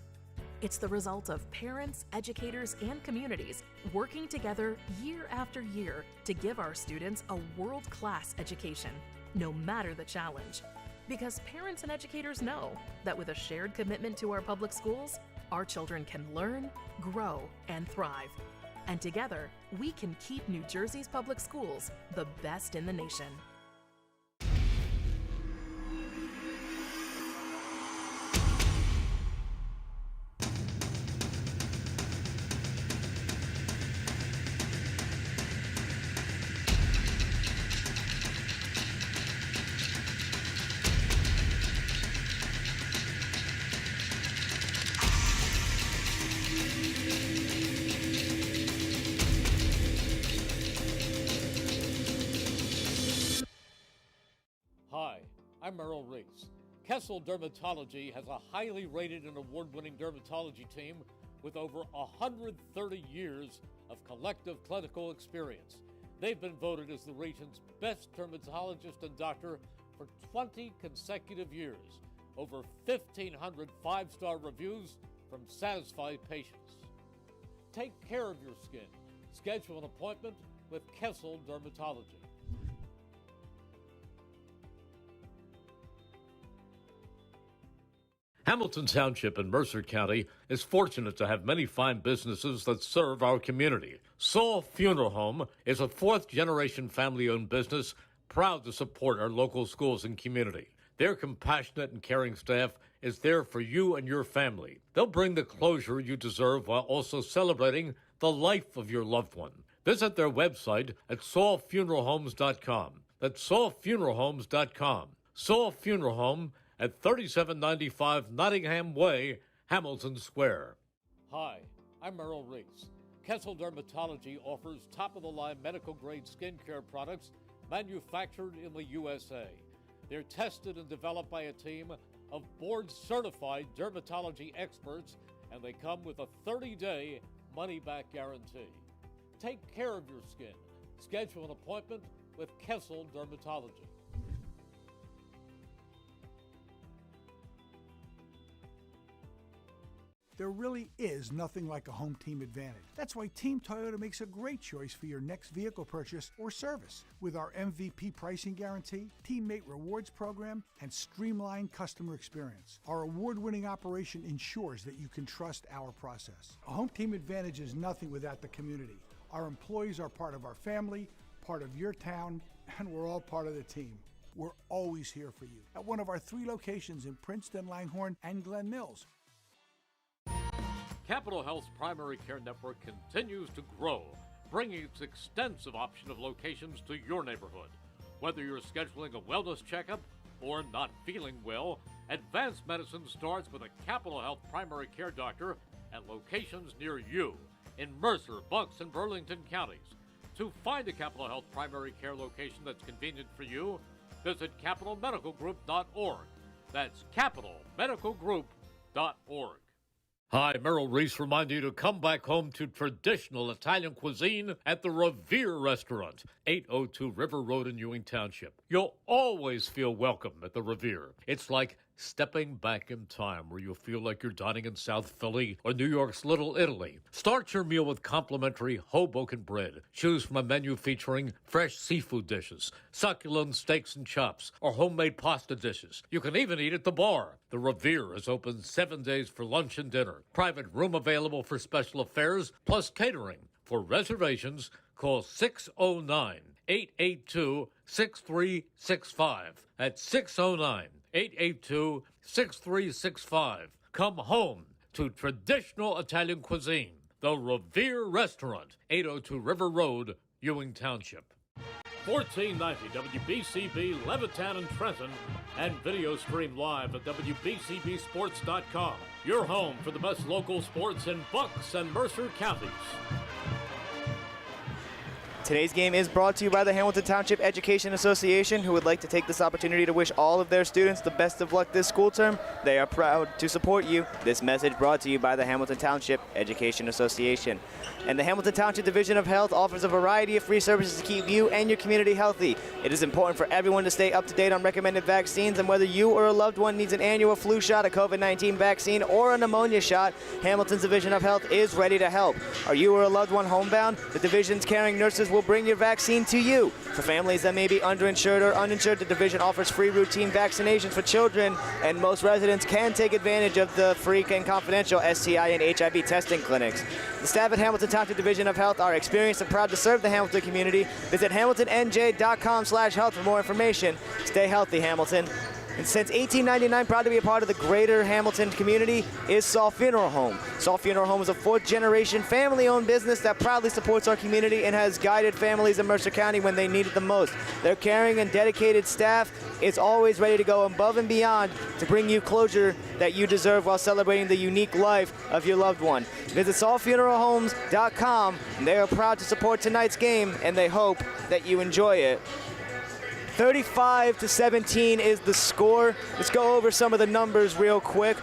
It's the result of parents, educators, and communities working together year after year to give our students a world-class education, no matter the challenge. Because parents and educators know that with a shared commitment to our public schools, our children can learn, grow, and thrive. And together, we can keep New Jersey's public schools the best in the nation. Hi, I'm Merrill Reese. Kessel Dermatology has a highly rated and award-winning dermatology team with over 130 years of collective clinical experience. They've been voted as the region's best dermatologist and doctor for 20 consecutive years. Over 1,500 five-star reviews from satisfied patients. Take care of your skin. Schedule an appointment with Kessel Dermatology. Hamilton Township in Mercer County is fortunate to have many fine businesses that serve our community. Saul Funeral Home is a fourth-generation family-owned business proud to support our local schools and community. Their compassionate and caring staff is there for you and your family. They'll bring the closure you deserve while also celebrating the life of your loved one. Visit their website at saulfuneralhomes.com. That's saulfuneralhomes.com. Saul Funeral Home at 3795 Nottingham Way, Hamilton Square. Hi, I'm Merrill Reese. Kessel Dermatology offers top-of-the-line medical-grade skincare products manufactured in the USA. They're tested and developed by a team of board-certified dermatology experts, and they come with a 30-day money-back guarantee. Take care of your skin. Schedule an appointment with Kessel Dermatology. There really is nothing like a home team advantage. That's why Team Toyota makes a great choice for your next vehicle purchase or service. With our MVP pricing guarantee, teammate rewards program, and streamlined customer experience, our award-winning operation ensures that you can trust our process. A home team advantage is nothing without the community. Our employees are part of our family, part of your town, and we're all part of the team. We're always here for you at one of our 3 locations in Princeton, Langhorne, and Glen Mills. Capital Health's primary care network continues to grow, bringing its extensive option of locations to your neighborhood. Whether you're scheduling a wellness checkup or not feeling well, advanced medicine starts with a Capital Health primary care doctor at locations near you in Mercer, Bucks, and Burlington counties. To find a Capital Health primary care location that's convenient for you, visit capitalmedicalgroup.org. That's capitalmedicalgroup.org. Hi, Merrill Reese reminding you to come back home to traditional Italian cuisine at the Revere Restaurant, 802 River Road in Ewing Township. You'll always feel welcome at the Revere. It's like stepping back in time where you'll feel like you're dining in South Philly or New York's Little Italy. Start your meal with complimentary Hoboken bread. Choose from a menu featuring fresh seafood dishes, succulent steaks and chops, or homemade pasta dishes. You can even eat at the bar. The Revere is open 7 days for lunch and dinner. Private room available for special affairs, plus catering. For reservations, call 609-882-6365. That's 609-882-6365. Come home to traditional Italian cuisine. The Revere Restaurant, 802 River Road, Ewing Township. 1490 WBCB Levittown and Trenton, and video stream live at WBCBSports.com. Your home for the best local sports in Bucks and Mercer counties. Today's game is brought to you by the Hamilton Township Education Association, who would like to take this opportunity to wish all of their students the best of luck this school term. They are proud to support you. This message brought to you by the Hamilton Township Education Association. And the Hamilton Township Division of Health offers a variety of free services to keep you and your community healthy. It is important for everyone to stay up to date on recommended vaccines, and whether you or a loved one needs an annual flu shot, a COVID-19 vaccine, or a pneumonia shot, Hamilton's Division of Health is ready to help. Are you or a loved one homebound? The Division's caring nurses will bring your vaccine to you. For families that may be underinsured or uninsured, the Division offers free routine vaccinations for children, and most residents can take advantage of the free and confidential STI and HIV testing clinics. The staff at Hamilton Township Division of Health are experienced and proud to serve the Hamilton community. Visit hamiltonnj.com/health for more information. Stay healthy, Hamilton. And since 1899, proud to be a part of the greater Hamilton community is Saul Funeral Home. Saul Funeral Home is a fourth-generation family-owned business that proudly supports our community and has guided families in Mercer County when they need it the most. Their caring and dedicated staff is always ready to go above and beyond to bring you closure that you deserve while celebrating the unique life of your loved one. Visit saulfuneralhomes.com. They are proud to support tonight's game, and they hope that you enjoy it. 35-17 is the score. Let's go over some of the numbers real quick.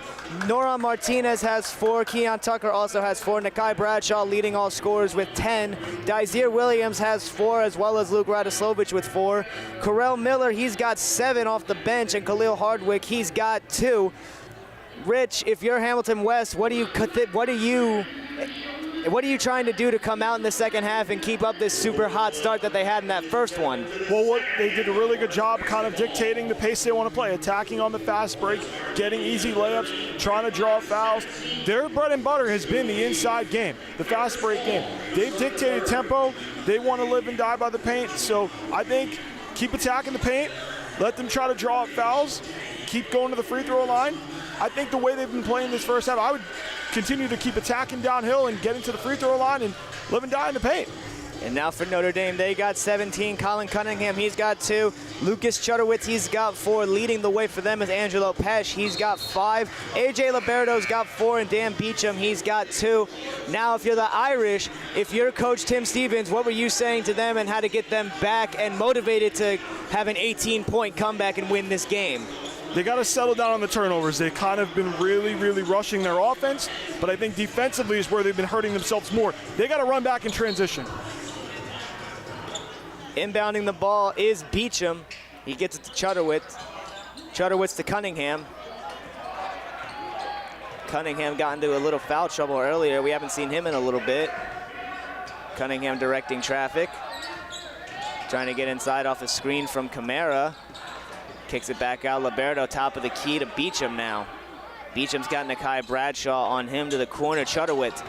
Nora Martinez has 4. Keon Tucker also has 4. Nakai Bradshaw leading all scorers with 10. Daisier Williams has 4, as well as Luke Radoslovich with 4. Correll Miller, he's got 7 off the bench, and Khalil Hardwick, he's got 2. Rich, if you're Hamilton West, what are you trying to do to come out in the second half and keep up this super hot start that they had in that first one? Well, they did a really good job kind of dictating the pace they want to play, attacking on the fast break, getting easy layups, trying to draw fouls. Their bread and butter has been the inside game, the fast break game. They've dictated tempo. They want to live and die by the paint. So I think keep attacking the paint, let them try to draw up fouls, keep going to the free throw line. I think the way they've been playing this first half, I would continue to keep attacking downhill and getting to the free throw line and live and die in the paint. And now for Notre Dame, they got 17. Colin Cunningham, he's got 2. Lucas Chudowitz, he's got 4. Leading the way for them is Angelo Pesh, he's got 5. AJ Liberto's got 4, and Dan Beecham, he's got 2. Now, if you're the Irish, if you're Coach Tim Stevens, what were you saying to them and how to get them back and motivated to have an 18-point comeback and win this game? They got to settle down on the turnovers. They've kind of been really, really rushing their offense, but I think defensively is where they've been hurting themselves more. They got to run back in transition. Inbounding the ball is Beecham. He gets it to Chudowitz. Chudowitz to Cunningham. Cunningham got into a little foul trouble earlier. We haven't seen him in a little bit. Cunningham directing traffic. Trying to get inside off a screen from Camara. Kicks it back out. Liberto, top of the key to Beecham now. Beecham's got Nakai Bradshaw on him to the corner. Chudowitz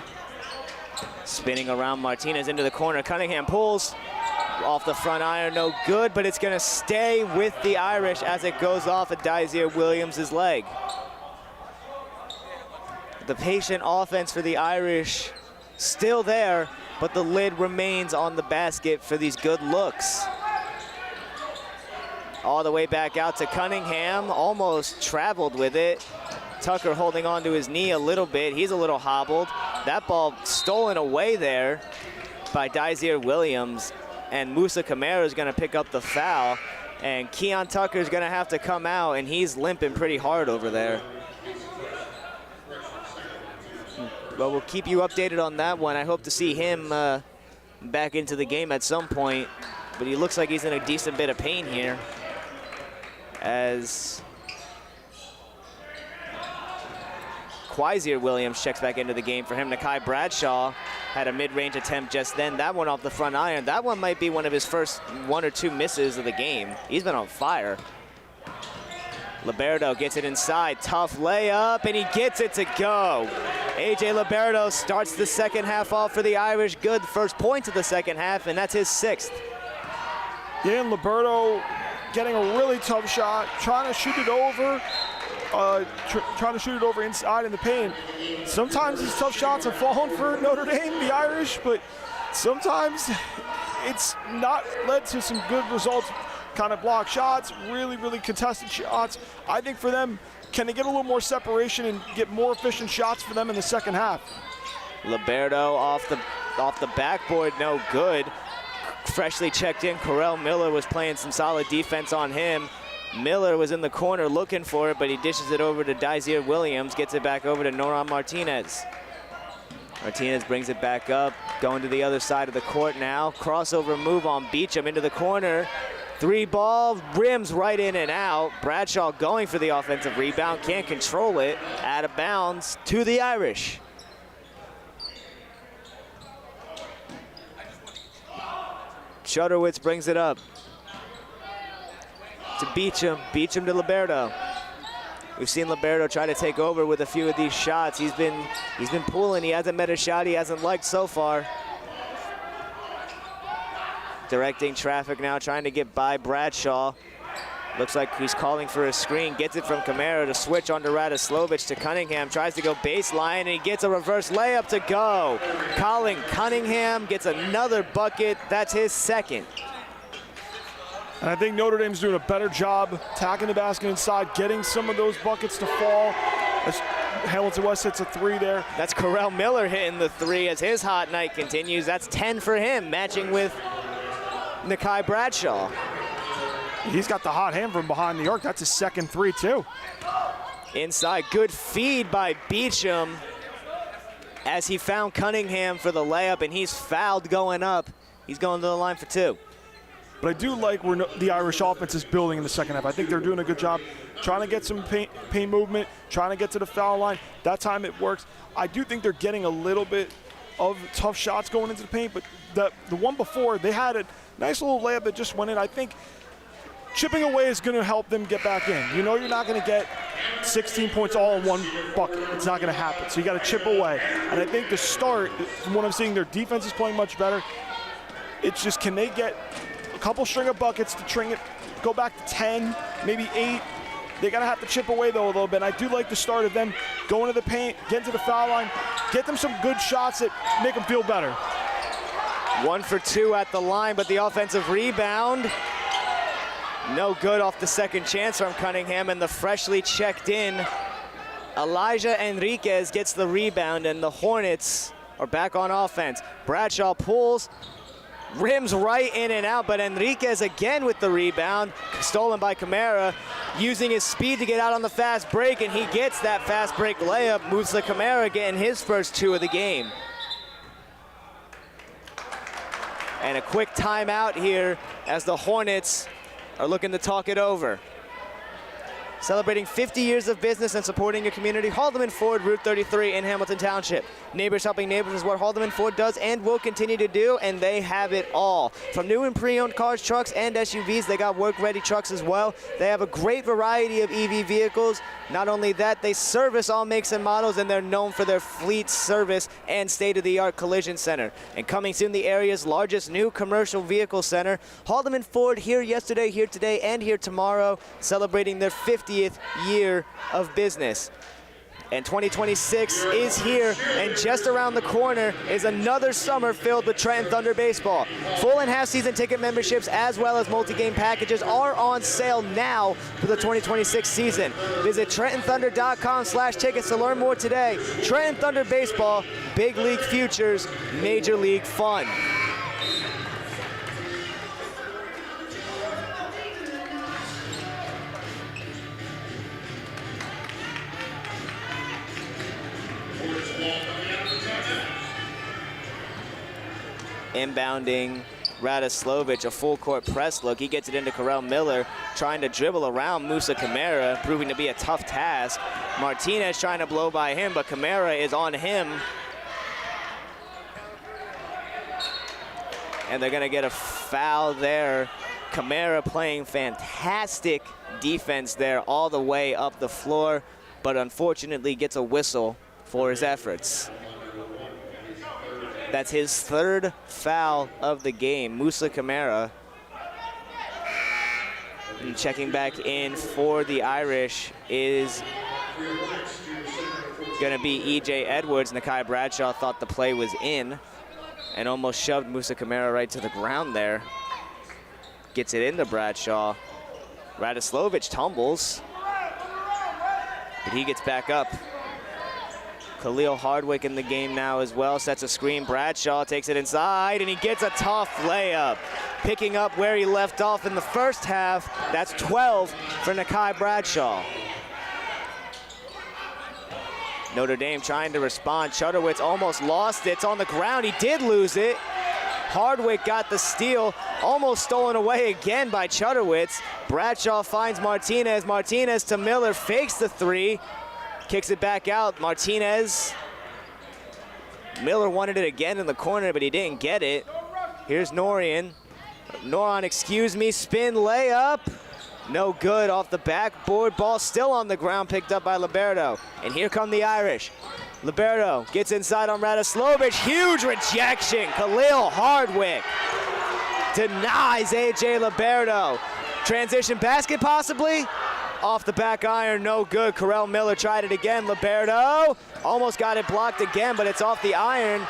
spinning around Martinez into the corner. Cunningham pulls off the front iron, no good, but it's gonna stay with the Irish as it goes off of Daisier Williams' leg. The patient offense for the Irish still there, but the lid remains on the basket for these good looks. All the way back out to Cunningham, almost traveled with it. Tucker holding on to his knee a little bit. He's a little hobbled. That ball stolen away there by Daisier Williams, and Musa Camara is gonna pick up the foul, and Keon Tucker is gonna have to come out, and he's limping pretty hard over there. But we'll keep you updated on that one. I hope to see him back into the game at some point, but he looks like he's in a decent bit of pain here, as Quasier Williams checks back into the game for him. Nakai Bradshaw had a mid-range attempt just then. That one off the front iron. That one might be one of his first 1 or 2 misses of the game. He's been on fire. Liberto gets it inside. Tough layup, and he gets it to go. AJ Liberto starts the second half off for the Irish. Good first point of the second half, and that's his 6th. Yeah, and Liberto getting a really tough shot, trying to shoot it over, inside in the paint. Sometimes these tough shots have fallen for Notre Dame, the Irish, but sometimes it's not led to some good results. Kind of block shots, really, really contested shots. I think for them, can they get a little more separation and get more efficient shots for them in the second half? Liberto off the backboard, no good. freshly checked in. Correll Miller was playing some solid defense on him. Miller was in the corner looking for it, but he dishes it over to Dazier Williams, gets it back over to Noran Martinez. Martinez brings it back up, going to the other side of the court now. Crossover move on Beecham into the corner. 3-ball, rims right in and out. Bradshaw going for the offensive rebound, can't control it. Out of bounds to the Irish. Shutterwitz brings it up to Beecham. Beecham to Liberto. We've seen Liberto try to take over with a few of these shots. He's been pulling. He hasn't met a shot he hasn't liked so far. Directing traffic now, trying to get by Bradshaw. Looks like he's calling for a screen. Gets it from Camara to switch on to Radoslovich to Cunningham. Tries to go baseline, and he gets a reverse layup to go. Colin Cunningham gets another bucket. That's his second. And I think Notre Dame's doing a better job attacking the basket inside, getting some of those buckets to fall. As Hamilton West hits a 3 there. That's Correll Miller hitting the 3 as his hot night continues. That's 10 for him, matching with Nakai Bradshaw. He's got the hot hand from behind the arc. That's his second 3 too. Inside, good feed by Beecham as he found Cunningham for the layup, and he's fouled going up. He's going to the line for 2. But I do like where the Irish offense is building in the second half. I think they're doing a good job trying to get some paint movement, trying to get to the foul line. That time it works. I do think they're getting a little bit of tough shots going into the paint, but the one before, they had a nice little layup that just went in. I think chipping away is going to help them get back in. You know you're not going to get 16 points all in one bucket. It's not going to happen. So you got to chip away. And I think to start, from what I'm seeing, their defense is playing much better. It's just, can they get a couple string of buckets to go back to 10, maybe 8. They gotta have to chip away though a little bit. And I do like the start of them going to the paint, getting to the foul line, get them some good shots that make them feel better. 1 for 2 at the line, but the offensive rebound, no good off the second chance from Cunningham, and the freshly checked in Elijah Enriquez gets the rebound, and the Hornets are back on offense. Bradshaw pulls, rims right in and out, but Enriquez again with the rebound, stolen by Camara, using his speed to get out on the fast break, and he gets that fast break layup. Musa Camara getting his first 2 of the game. And a quick timeout here as the Hornets are looking to talk it over. Celebrating 50 years of business and supporting your community, Haldeman Ford, Route 33 in Hamilton Township. Neighbors helping neighbors is what Haldeman Ford does and will continue to do, and they have it all. From new and pre-owned cars, trucks, and SUVs, they got work-ready trucks as well. They have a great variety of EV vehicles. Not only that, they service all makes and models, and they're known for their fleet service and state-of-the-art collision center. And coming soon, the area's largest new commercial vehicle center. Haldeman Ford here yesterday, here today, and here tomorrow, celebrating their 50th year of business. And 2026 is here, and just around the corner is another summer filled with Trenton Thunder baseball. Full and half season ticket memberships as well as multi-game packages are on sale now for the 2026 season. Visit TrentonThunder.com/tickets to learn more today. Trenton Thunder baseball, big league futures, major league fun. Inbounding Radoslovich, a full court press look. He gets it into Correll Miller, trying to dribble around Musa Camara, proving to be a tough task. Martinez trying to blow by him, but Camara is on him. And they're gonna get a foul there. Camara playing fantastic defense there all the way up the floor, but unfortunately gets a whistle for his efforts. That's his 3rd foul of the game, Musa Camara. And checking back in for the Irish is gonna be E.J. Edwards. Nakai Bradshaw thought the play was in and almost shoved Musa Camara right to the ground there. Gets it into Bradshaw. Radoslovich tumbles, but he gets back up. Khalil Hardwick in the game now as well. Sets a screen. Bradshaw takes it inside, and he gets a tough layup. Picking up where he left off in the first half. That's 12 for Nakai Bradshaw. Notre Dame trying to respond. Chudowitz almost lost it. It's on the ground. He did lose it. Hardwick got the steal. Almost stolen away again by Chudowitz. Bradshaw finds Martinez. Martinez to Miller. Fakes the three. Kicks it back out. Martinez. Miller wanted it again in the corner, but he didn't get it. Here's Norian. Noron, excuse me. Spin layup. No good off the backboard. Ball still on the ground, picked up by Liberto. And here come the Irish. Liberto gets inside on Radoslovic. Huge rejection. Khalil Hardwick denies A.J. Liberto. Transition basket possibly. Off the back iron, no good. Carell Miller tried it again. Liberto almost got it blocked again, but it's off the iron.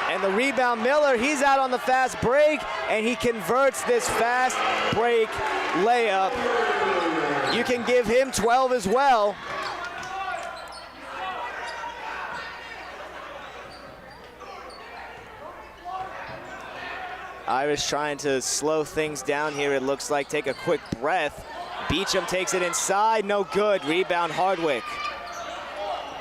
And the rebound, Miller, he's out on the fast break, and he converts this fast break layup. You can give him 12 as well. Irish trying to slow things down here, it looks like. Take a quick breath. Beecham takes it inside, no good. Rebound, Hardwick.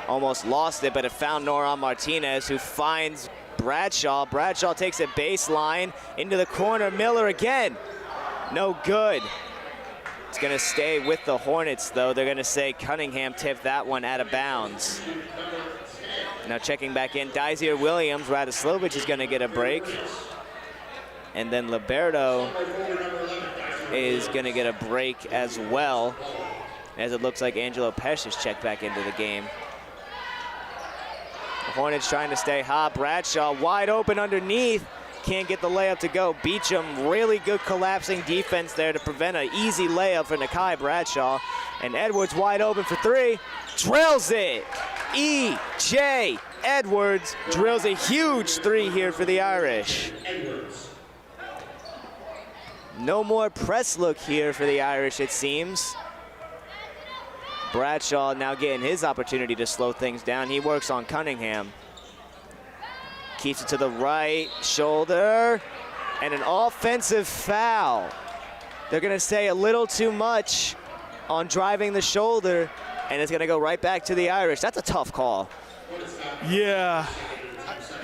Almost lost it, but it found Noron Martinez, who finds Bradshaw. Bradshaw takes it baseline into the corner. Miller again. No good. It's going to stay with the Hornets, though. They're going to say Cunningham tipped that one out of bounds. Now checking back in, Dazier Williams. Radoslovic is going to get a break. And then Liberto is going to get a break as well, as it looks like Angelo Pesh is checked back into the game. The Hornets trying to stay hot. Bradshaw wide open underneath. Can't get the layup to go. Beecham, really good collapsing defense there to prevent an easy layup for Nakai Bradshaw. And Edwards wide open for three. Drills it. E.J. Edwards drills a huge three here for the Irish. No more press look here for the Irish, it seems. Bradshaw now getting his opportunity to slow things down. He works on Cunningham. Keeps it to the right shoulder. And an offensive foul. They're going to say a little too much on driving the shoulder, and it's going to go right back to the Irish. That's a tough call. Yeah.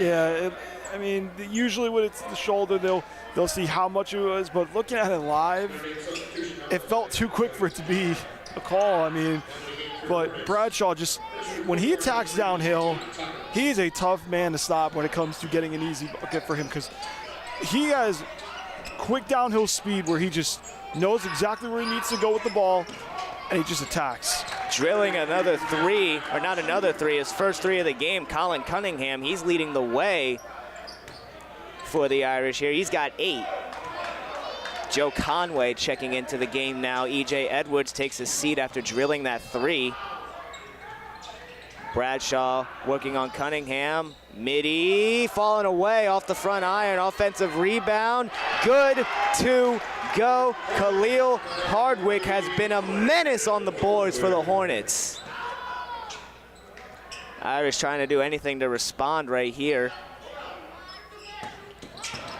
I mean, usually when it's the shoulder, they'll see how much it was, but looking at it live, it felt too quick for it to be a call. I mean, but Bradshaw just, when he attacks downhill, he is a tough man to stop when it comes to getting an easy bucket for him, because he has quick downhill speed where he just knows exactly where he needs to go with the ball, and he just attacks. Drilling another three, or not another three, his first three of the game, Colin Cunningham. He's leading the way for the Irish here. He's got 8. Joe Conway checking into the game now. E.J. Edwards takes his seat after drilling that three. Bradshaw working on Cunningham. Midi falling away off the front iron. Offensive rebound. Good to go. Khalil Hardwick has been a menace on the boards for the Hornets. Irish trying to do anything to respond right here.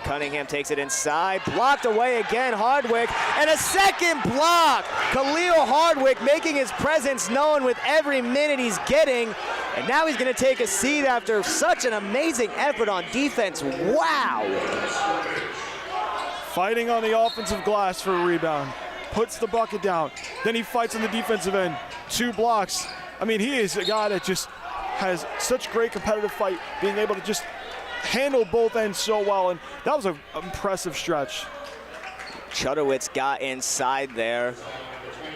Cunningham takes it inside, blocked away again, Hardwick, and a second block. Khalil Hardwick making his presence known with every minute he's getting, and now he's gonna take a seat after such an amazing effort on defense. Wow. Fighting on the offensive glass for a rebound, puts the bucket down, then he fights on the defensive end, 2 blocks. I mean, he is a guy that just has such great competitive fight, being able to just handle both ends so well, and that was an impressive stretch. Chudowitz got inside there,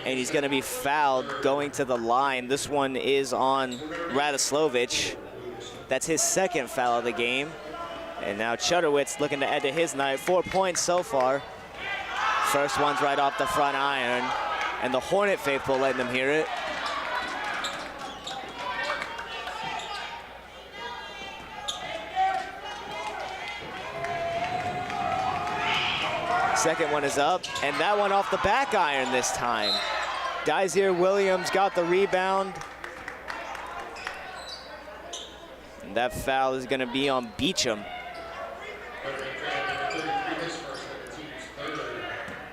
and he's going to be fouled going to the line. This one is on Radoslovic. That's his second foul of the game. And now Chudowitz looking to add to his night. 4 points so far. First one's right off the front iron, and the Hornet faithful letting them hear it. Second one is up, and that one off the back iron this time. Dazier Williams got the rebound. And that foul is going to be on Beecham.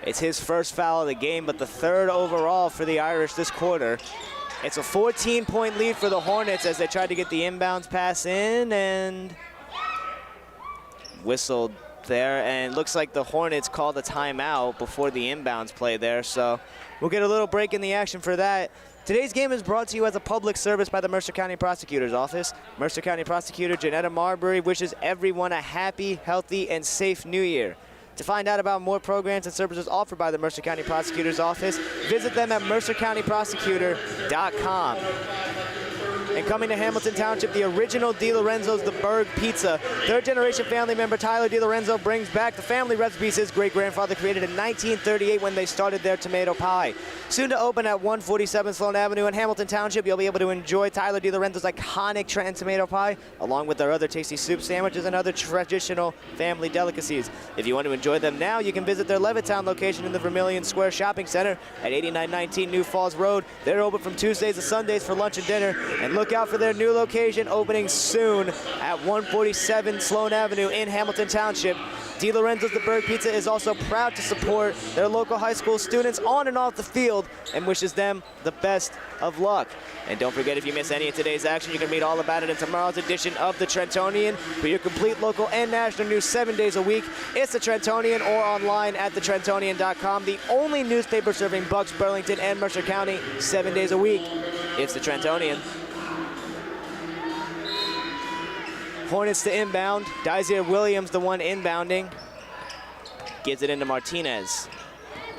It's his first foul of the game, but the third overall for the Irish this quarter. It's a 14-point lead for the Hornets as they tried to get the inbounds pass in and whistled there. And looks like the Hornets called a timeout before the inbounds play there. So we'll get a little break in the action for that. Today's game is brought to you as a public service by the Mercer County Prosecutor's Office. Mercer County Prosecutor Janetta Marbury wishes everyone a happy, healthy, and safe New Year. To find out about more programs and services offered by the Mercer County Prosecutor's Office, visit them at mercercountyprosecutor.com. And coming to Hamilton Township, the original DiLorenzo's The Berg Pizza. Third-generation family member Tyler DiLorenzo brings back the family recipes his great-grandfather created in 1938 when they started their tomato pie. Soon to open at 147 Sloan Avenue in Hamilton Township, you'll be able to enjoy Tyler DiLorenzo's iconic Trenton tomato pie, along with their other tasty soup sandwiches and other traditional family delicacies. If you want to enjoy them now, you can visit their Levittown location in the Vermilion Square Shopping Center at 8919 New Falls Road. They're open from Tuesdays to Sundays for lunch and dinner. And look out for their new location opening soon at 147 Sloan Avenue in Hamilton Township. DiLorenzo's The Berg Pizza is also proud to support their local high school students on and off the field and wishes them the best of luck. And don't forget, if you miss any of today's action, you can read all about it in tomorrow's edition of The Trentonian. For your complete local and national news 7 days a week, it's The Trentonian or online at thetrentonian.com. The only newspaper serving Bucks, Burlington, and Mercer County 7 days a week. It's The Trentonian. Hornets to inbound. Daisier Williams, the one inbounding. Gives it into Martinez.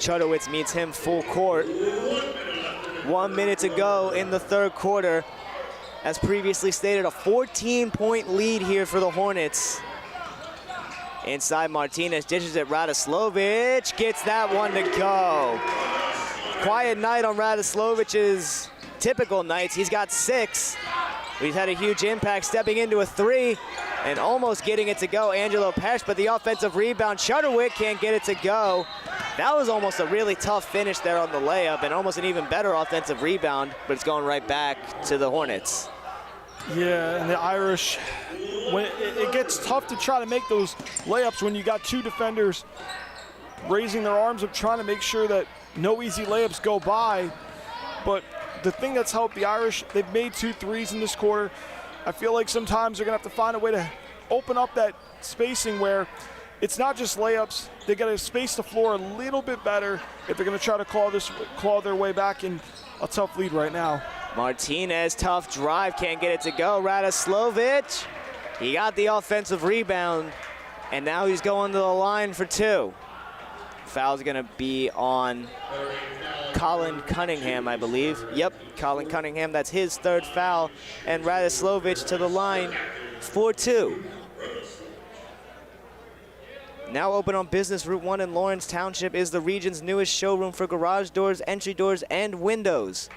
Chudowitz meets him full court. 1 minute to go in the third quarter. As previously stated, a 14-point lead here for the Hornets. Inside, Martinez dishes it. Radoslovic gets that one to go. Quiet night on Radoslovic's typical nights. He's got 6. He's had a huge impact, stepping into a 3 and almost getting it to go. Angelo Pesh, but the offensive rebound. Chudowitz can't get it to go. That was almost a really tough finish there on the layup and almost an even better offensive rebound, but it's going right back to the Hornets. Yeah, and the Irish, when it gets tough to try to make those layups when you got two defenders raising their arms up, trying to make sure that no easy layups go by. But the thing that's helped the Irish, they've made 2 threes in this quarter. I feel like sometimes they're going to have to find a way to open up that spacing where it's not just layups. They got to space the floor a little bit better if they're going to try to claw their way back in a tough lead right now. Martinez, tough drive, can't get it to go. Radoslovic, he got the offensive rebound, and now he's going to the line for 2. Foul's going to be on Colin Cunningham, I believe. Yep, Colin Cunningham, that's his 3rd foul. And Radoslovic to the line for 2. Now open on Business Route 1 in Lawrence Township is the region's newest showroom for garage doors, entry doors, and windows.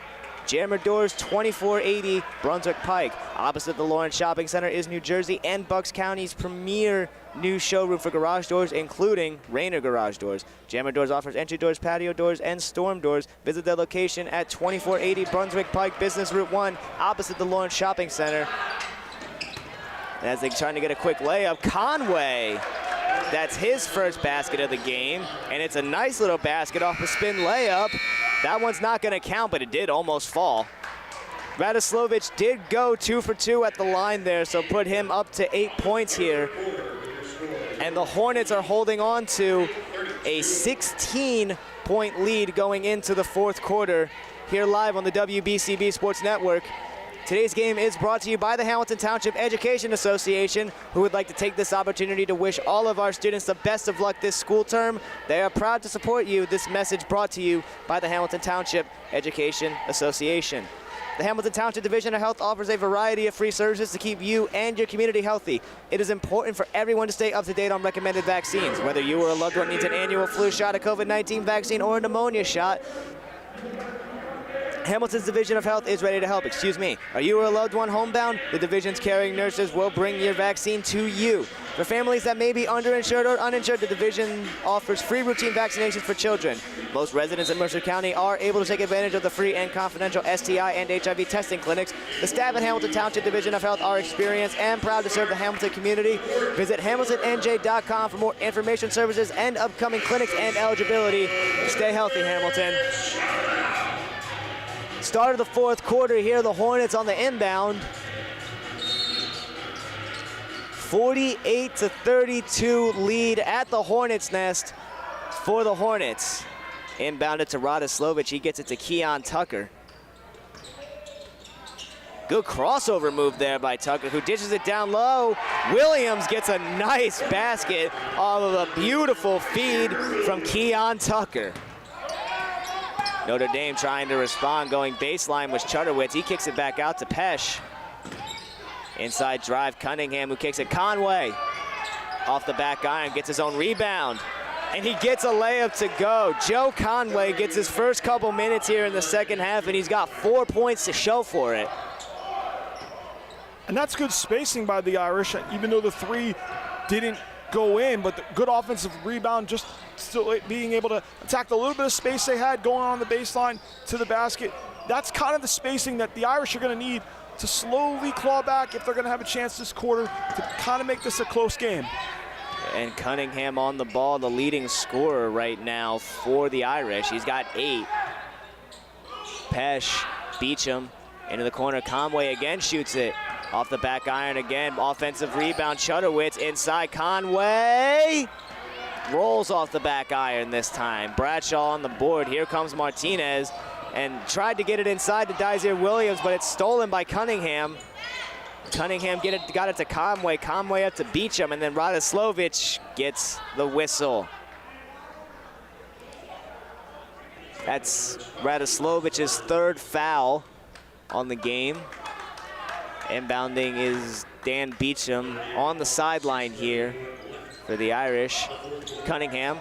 Jammer Doors, 2480 Brunswick Pike. Opposite the Lawrence Shopping Center is New Jersey and Bucks County's premier new showroom for garage doors, including Rainer Garage Doors. Jammer Doors offers entry doors, patio doors, and storm doors. Visit their location at 2480 Brunswick Pike, Business Route 1, opposite the Lawrence Shopping Center. As they're trying to get a quick layup, Conway, that's his first basket of the game, and it's a nice little basket off a spin layup. That one's not going to count, but it did almost fall. Radoslovic did go 2 for 2 at the line there, so put him up to 8 points here. And the Hornets are holding on to a 16-point lead going into the 4th quarter here live on the WBCB Sports Network. Today's game is brought to you by the Hamilton Township Education Association, who would like to take this opportunity to wish all of our students the best of luck this school term. They are proud to support you. This message brought to you by the Hamilton Township Education Association. The Hamilton Township Division of Health offers a variety of free services to keep you and your community healthy. It is important for everyone to stay up to date on recommended vaccines. Whether you or a loved one needs an annual flu shot, a COVID-19 vaccine, or a pneumonia shot, Hamilton's Division of Health is ready to help. Are you or a loved one homebound? The division's caring nurses will bring your vaccine to you. For families that may be underinsured or uninsured, the division offers free routine vaccinations for children. Most residents in Mercer County are able to take advantage of the free and confidential STI and HIV testing clinics. The staff at Hamilton Township Division of Health are experienced and proud to serve the Hamilton community. Visit HamiltonNJ.com for more information, services, and upcoming clinics and eligibility. Stay healthy, Hamilton. Start of the fourth quarter here, the Hornets on the inbound. 48-32 lead at the Hornets' nest for the Hornets. Inbounded to Radoslovic, he gets it to Keon Tucker. Good crossover move there by Tucker, who dishes it down low. Williams gets a nice basket off of a beautiful feed from Keon Tucker. Notre Dame trying to respond, going baseline with Chudowitz. He kicks it back out to Pesh. Inside drive, Cunningham, who kicks it. Conway off the back iron, gets his own rebound. And he gets a layup to go. Joe Conway gets his first couple minutes here in the second half, and he's got 4 points to show for it. And that's good spacing by the Irish, even though the three didn't go in, but the good offensive rebound, just still being able to attack the little bit of space they had going on the baseline to the basket. That's kind of the spacing that the Irish are going to need to slowly claw back if they're going to have a chance this quarter to kind of make this a close game. And Cunningham on the ball, the leading scorer right now for the Irish. He's got 8. Pesh, Beecham into the corner. Conway again shoots it. Off the back iron again, offensive rebound, Chudowitz inside, Conway rolls off the back iron this time. Bradshaw on the board, here comes Martinez, and tried to get it inside to Dysere Williams, but it's stolen by Cunningham. Cunningham got it to Conway, Conway up to Beecham, and then Radoslovic gets the whistle. That's Radoslovic's third foul on the game. Inbounding is Dan Beecham on the sideline here for the Irish. Cunningham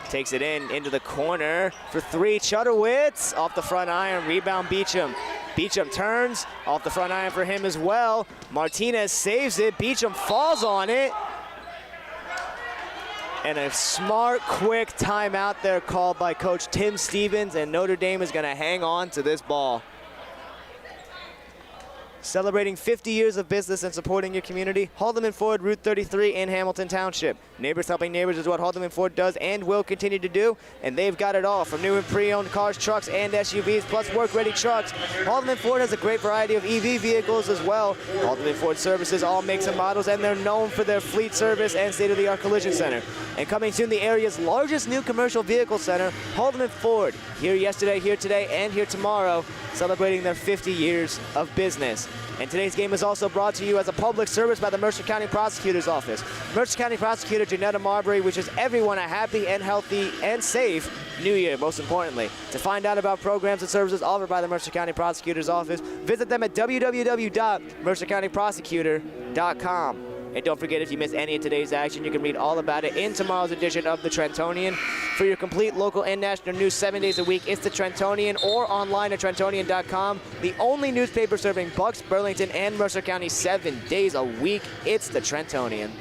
takes it into the corner for 3. Chudowitz off the front iron, rebound Beecham. Beecham turns, off the front iron for him as well. Martinez saves it, Beecham falls on it. And a smart, quick timeout there called by Coach Tim Stevens, and Notre Dame is gonna hang on to this ball. Celebrating 50 years of business and supporting your community, Haldeman Ford, Route 33 in Hamilton Township. Neighbors helping neighbors is what Haldeman Ford does and will continue to do, and they've got it all, from new and pre-owned cars, trucks, and SUVs, plus work-ready trucks. Haldeman Ford has a great variety of EV vehicles as well. Haldeman Ford services all makes and models, and they're known for their fleet service and state-of-the-art collision center. And coming soon, the area's largest new commercial vehicle center, Haldeman Ford. Here yesterday, here today, and here tomorrow, celebrating their 50 years of business. And today's game is also brought to you as a public service by the Mercer County Prosecutor's Office. Mercer County Prosecutor Janetta Marbury wishes everyone a happy and healthy and safe New Year, most importantly. To find out about programs and services offered by the Mercer County Prosecutor's Office, visit them at www.mercercountyprosecutor.com. And don't forget, if you miss any of today's action, you can read all about it in tomorrow's edition of the Trentonian. For your complete local and national news 7 days a week, it's the Trentonian, or online at Trentonian.com. The only newspaper serving Bucks, Burlington, and Mercer County 7 days a week. It's the Trentonian.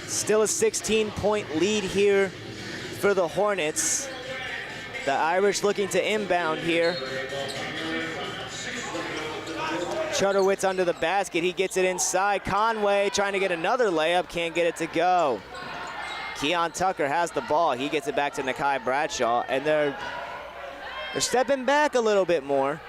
Still a 16-point lead here for the Hornets. The Irish looking to inbound here. Chudowitz under the basket, he gets it inside. Conway trying to get another layup, can't get it to go. Keon Tucker has the ball, he gets it back to Nakai Bradshaw, and they're stepping back a little bit more.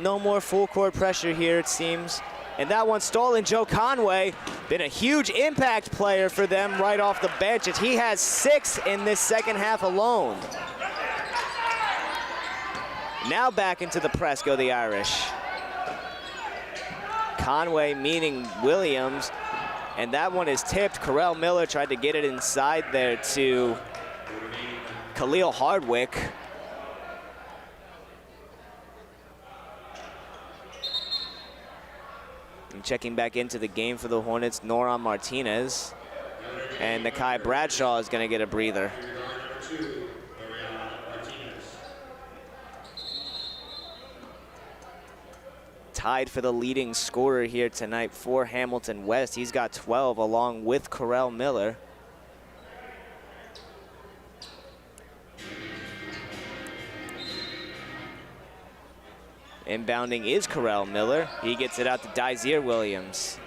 No more full court pressure here, it seems. And that one stolen. Joe Conway, been a huge impact player for them right off the bench, as he has 6 in this second half alone. Now back into the press go the Irish. Conway meeting Williams, and that one is tipped. Carell Miller tried to get it inside there to Khalil Hardwick. And checking back into the game for the Hornets, Noron Martinez. And Nakai Bradshaw is going to get a breather. tied for the leading scorer here tonight for Hamilton West. He's got 12 along with Correll Miller. Inbounding is Correll Miller. He gets it out to Dysere Williams.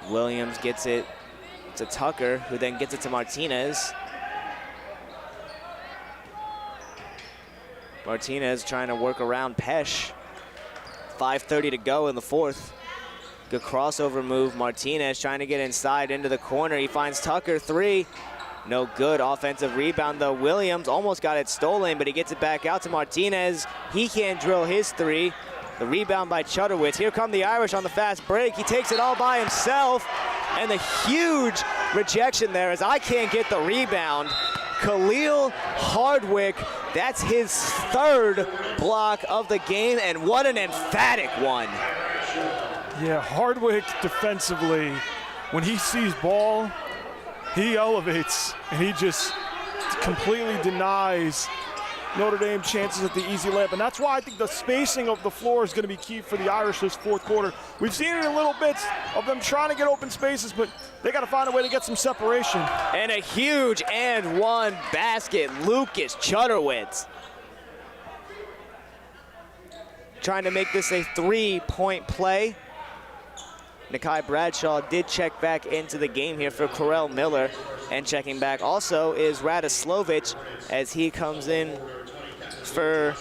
Williams gets it to Tucker, who then gets it to Martinez. Martinez trying to work around Pesh. 5:30 to go in the fourth. Good crossover move. Martinez trying to get inside into the corner. He finds Tucker, three. No good. Offensive rebound though. Williams almost got it stolen, but he gets it back out to Martinez. He can't drill his three. The rebound by Chudowitz. Here come the Irish on the fast break. He takes it all by himself. And the huge rejection there as I can't get the rebound. Khalil Hardwick, that's his third block of the game, and what an emphatic one. Yeah, Hardwick defensively, when he sees ball, he elevates, and he just completely denies Notre Dame chances at the easy layup. And that's why I think the spacing of the floor is going to be key for the Irish this fourth quarter. We've seen it in little bits of them trying to get open spaces, but they got to find a way to get some separation. And a huge and one basket, Lucas Chudowitz. Trying to make this a 3-point play. Nakai Bradshaw did check back into the game here for Correll Miller. And checking back also is Radoslovic as he comes in for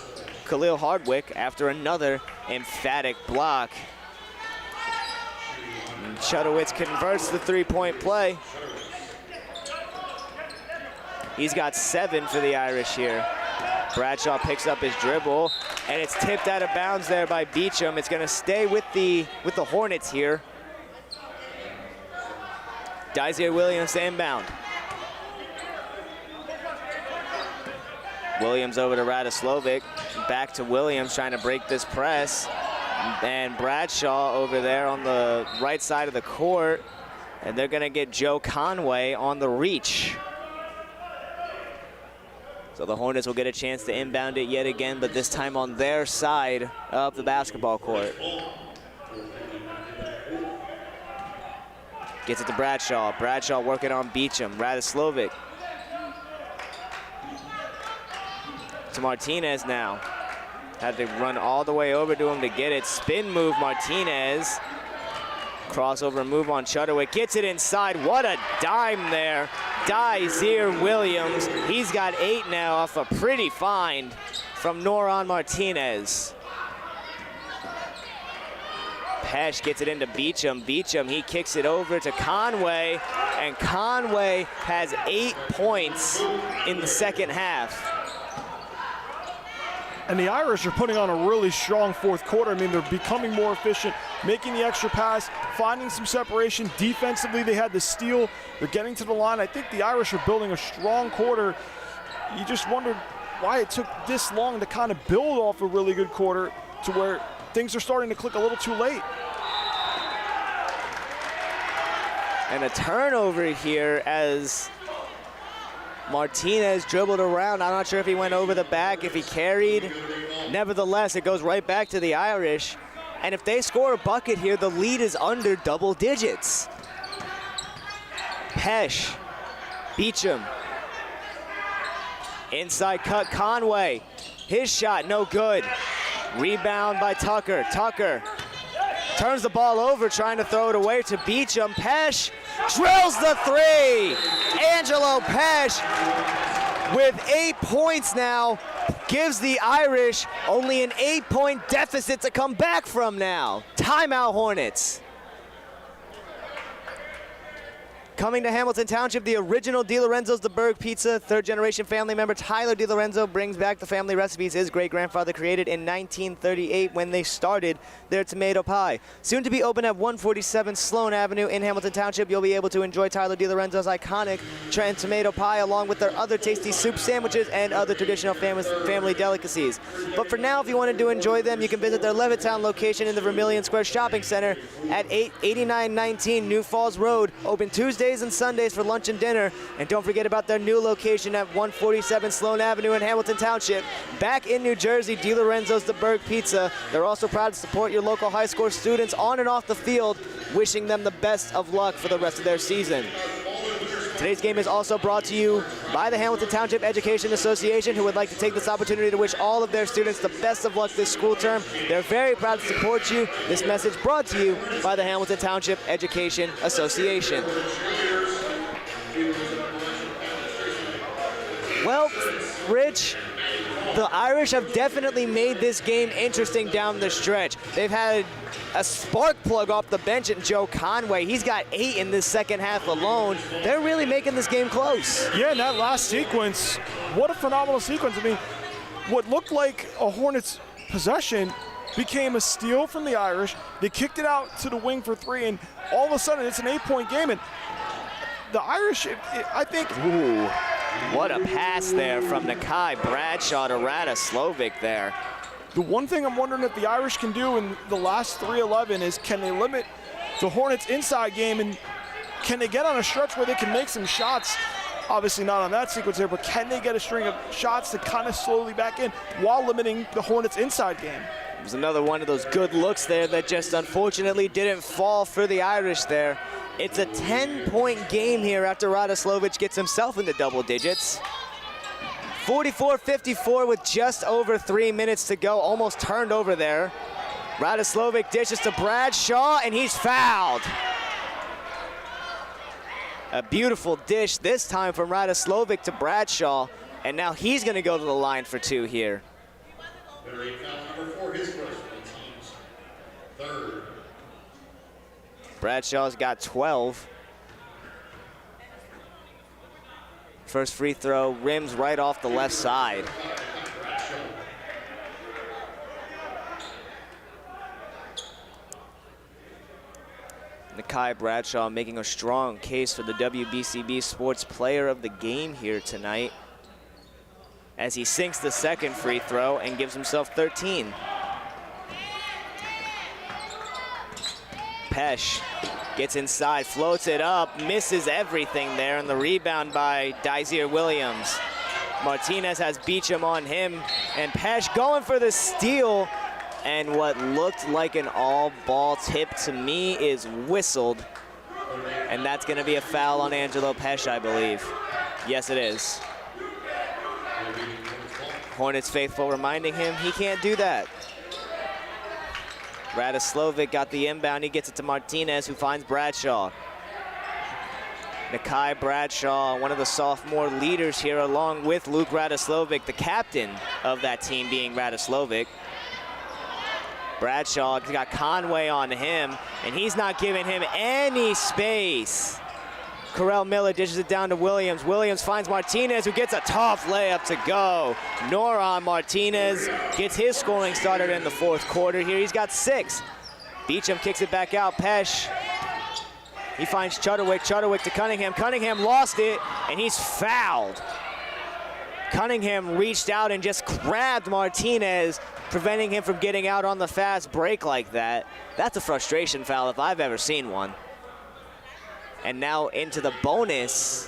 Khalil Hardwick after another emphatic block. And Chudowitz converts the 3-point play. He's got 7 for the Irish here. Bradshaw picks up his dribble, and it's tipped out of bounds there by Beecham. It's going to stay with the Hornets here. Dysere Williams to inbound. Williams over to Radoslovic. Back to Williams trying to break this press. And Bradshaw over there on the right side of the court. And they're going to get Joe Conway on the reach. So the Hornets will get a chance to inbound it yet again, but this time on their side of the basketball court. Gets it to Bradshaw. Bradshaw working on Beecham. Radoslovic. To Martinez now. Had to run all the way over to him to get it. Spin move, Martinez. Crossover move on Chudowitz. Gets it inside. What a dime there. Dysere Williams. He's got 8 now off a pretty find from Noron Martinez. Pesh gets it into Beecham. Beecham, he kicks it over to Conway, and Conway has 8 points in the second half. And the Irish are putting on a really strong fourth quarter. I mean, they're becoming more efficient, making the extra pass, finding some separation. Defensively, they had the steal. They're getting to the line. I think the Irish are building a strong quarter. You just wondered why it took this long to kind of build off a really good quarter to where things are starting to click a little too late. And a turnover here as Martinez dribbled around. I'm not sure if he went over the back, if he carried. Nevertheless, it goes right back to the Irish. And if they score a bucket here, the lead is under double digits. Pesh, Beecham. Inside cut, Conway. His shot, no good. Rebound by Tucker. Tucker turns the ball over, trying to throw it away to Beecham. Pesh drills the three. Angelo Pesh with 8 points now gives the Irish only an 8-point deficit to come back from now. Timeout, Hornets. Coming to Hamilton Township, the original DiLorenzo's The Berg Pizza. Third-generation family member Tyler DiLorenzo brings back the family recipes his great-grandfather created in 1938 when they started their tomato pie. Soon to be open at 147 Sloan Avenue in Hamilton Township, you'll be able to enjoy Tyler DiLorenzo's iconic Trenton tomato pie along with their other tasty soup sandwiches and other traditional family delicacies. But for now, if you wanted to enjoy them, you can visit their Levittown location in the Vermilion Square Shopping Center at 8919 New Falls Road, open Tuesdays Saturdays and Sundays for lunch and dinner. And don't forget about their new location at 147 Sloan Avenue in Hamilton Township. Back in New Jersey, DiLorenzo's The Berg Pizza. They're also proud to support your local high school students on and off the field, wishing them the best of luck for the rest of their season. Today's game is also brought to you by the Hamilton Township Education Association, who would like to take this opportunity to wish all of their students the best of luck this school term. They're very proud to support you. This message brought to you by the Hamilton Township Education Association. Well, Rich, the Irish have definitely made this game interesting down the stretch. They've had a spark plug off the bench in Joe Conway. He's got 8 in this second half alone. They're really making this game close. Yeah, and that last sequence, what a phenomenal sequence. I mean, what looked like a Hornets possession became a steal from the Irish. They kicked it out to the wing for 3, and all of a sudden it's an 8-point game. And the Irish, I think... Ooh, what a pass there from Nakai Bradshaw to Radoslovic there. The one thing I'm wondering if the Irish can do in the last 3:11 is, can they limit the Hornets' inside game, and can they get on a stretch where they can make some shots? Obviously not on that sequence here, but can they get a string of shots to kind of slowly back in while limiting the Hornets' inside game? It was another one of those good looks there that just unfortunately didn't fall for the Irish there. It's a 10-point game here after Radoslovic gets himself into double digits. 44-54 with just over 3 minutes to go, almost turned over there. Radoslovic dishes to Bradshaw, and he's fouled. A beautiful dish this time from Radoslovic to Bradshaw, and now he's gonna go to the line for 2 here. Number 4, his first for the team's third. Bradshaw's got 12. First free throw rims right off the left side. Nakai Bradshaw making a strong case for the WBCB Sports Player of the Game here tonight, as he sinks the second free throw and gives himself 13. Pesh gets inside, floats it up, misses everything there, and the rebound by Dysere Williams. Martinez has Beecham on him, and Pesh going for the steal, and what looked like an all-ball tip to me is whistled, and that's gonna be a foul on Angelo Pesh, I believe. Yes, it is. Hornets faithful reminding him he can't do that. Radoslovic got the inbound, he gets it to Martinez, who finds Bradshaw. Nakai Bradshaw, one of the sophomore leaders here, along with Luke Radoslovic, the captain of that team being Radoslovic. Bradshaw got Conway on him, and he's not giving him any space. Correll Miller dishes it down to Williams. Williams finds Martinez, who gets a tough layup to go. Noron Martinez gets his scoring started in the fourth quarter here. He's got 6. Beecham kicks it back out. Pesh, he finds Chudderwick. Chudderwick to Cunningham. Cunningham lost it, and he's fouled. Cunningham reached out and just grabbed Martinez, preventing him from getting out on the fast break like that. That's a frustration foul if I've ever seen one. And now into the bonus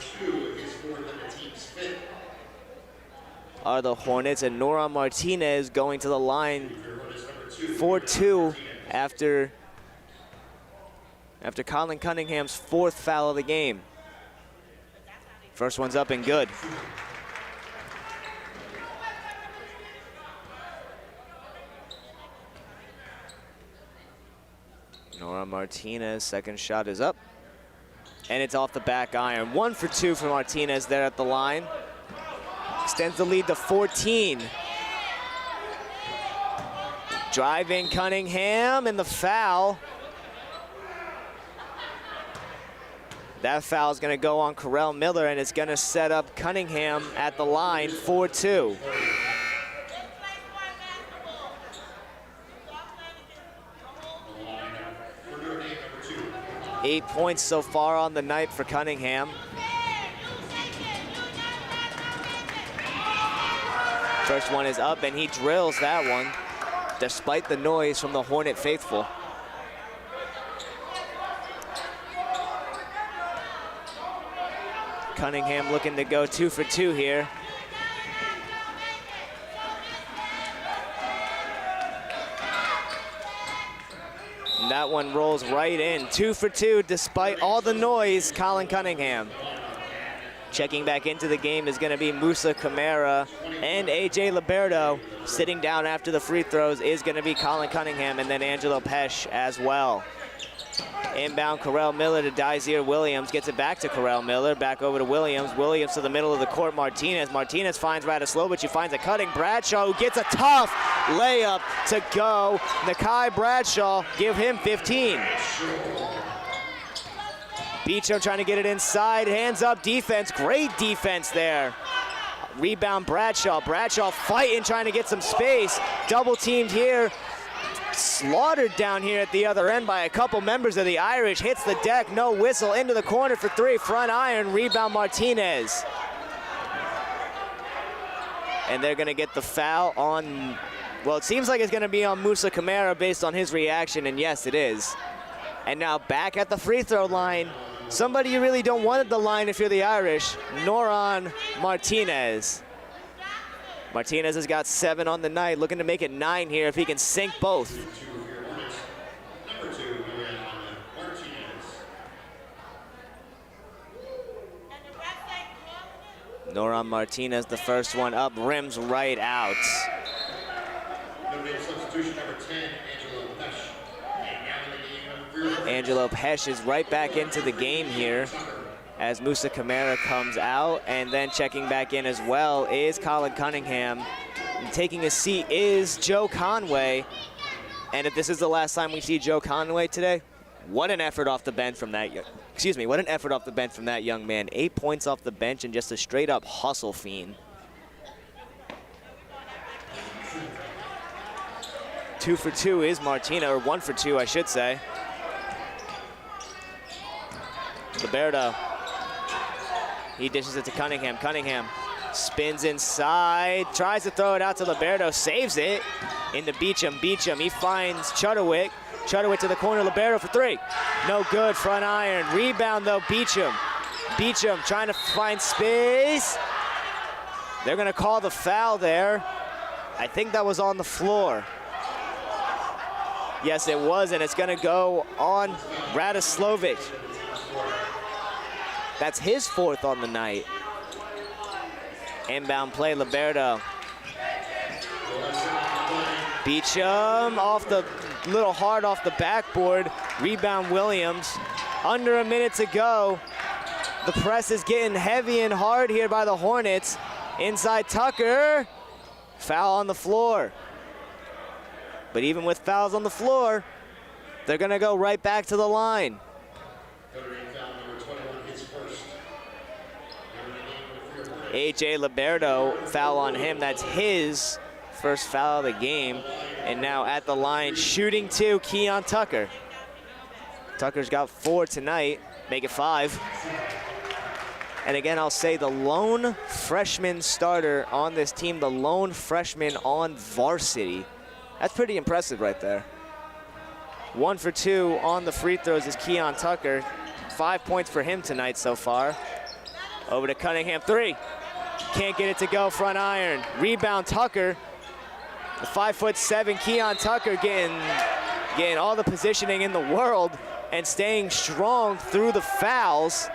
are the Hornets, and Noron Martinez going to the line for 2 after Colin Cunningham's 4th foul of the game. First one's up and good. Noron Martinez, second shot is up. And it's off the back iron. 1 for 2 for Martinez there at the line. Extends the lead to 14. Driving Cunningham, and the foul. That foul is going to go on Correll Miller, and it's going to set up Cunningham at the line for 2. Eight points so far on the night for Cunningham. First one is up, and he drills that one, despite the noise from the Hornet faithful. Cunningham looking to go 2 for 2 here. And that one rolls right in. 2 for 2 despite all the noise, Colin Cunningham. Checking back into the game is going to be Musa Camara and A.J. Liberto. Sitting down after the free throws is going to be Colin Cunningham and then Angelo Pesh as well. Inbound, Carell Miller to Dysere Williams. Gets it back to Carell Miller. Back over to Williams. Williams to the middle of the court, Martinez. Martinez finds Radoslovic. He finds a cutting Bradshaw, who gets a tough layup to go. Nakai Bradshaw, give him 15. Beecham trying to get it inside. Hands up defense. Great defense there. Rebound Bradshaw. Bradshaw fighting, trying to get some space. Double teamed here. Slaughtered down here at the other end by a couple members of the Irish. Hits the deck, no whistle, into the corner for 3. Front iron, rebound Martinez. And they're gonna get the foul on, well, it seems like it's gonna be on Musa Camara based on his reaction, and yes, it is. And now back at the free throw line. Somebody you really don't want at the line if you're the Irish, Noron Martinez. Martinez has got 7 on the night, looking to make it 9 here if he can sink both. Noron Martinez, the first one up, rims right out. Substitution number 10, Angelo Pesh is right back into the game here as Musa Camara comes out, and then checking back in as well is Colin Cunningham. And taking a seat is Joe Conway. And if this is the last time we see Joe Conway today, what an effort off the bench from that, what an effort off the bench from that young man. 8 points off the bench and just a straight up hustle fiend. 2 for 2 is Martina, or 1 for 2, I should say. Liberto. He dishes it to Cunningham. Cunningham spins inside, tries to throw it out to Liberto, saves it into Beecham. Beecham, he finds Chudwick. Chudwick to the corner, Liberto for 3. No good, front iron. Rebound though, Beecham. Beecham trying to find space. They're gonna call the foul there. I think that was on the floor. Yes, it was, and it's gonna go on Radoslovic. That's his 4th on the night. Inbound play, Liberto. Beecham off the, little hard off the backboard. Rebound Williams. Under a minute to go. The press is getting heavy and hard here by the Hornets. Inside Tucker. Foul on the floor. But even with fouls on the floor, they're gonna go right back to the line. A.J. Liberto, foul on him. That's his first foul of the game. And now at the line, shooting 2, Keon Tucker. Tucker's got 4 tonight, make it 5. And again, I'll say the lone freshman starter on this team, the lone freshman on varsity. That's pretty impressive right there. 1 for 2 on the free throws is Keon Tucker. 5 points for him tonight so far. Over to Cunningham, 3. Can't get it to go, front iron. Rebound Tucker. The 5'7" Keon Tucker getting all the positioning in the world and staying strong through the fouls.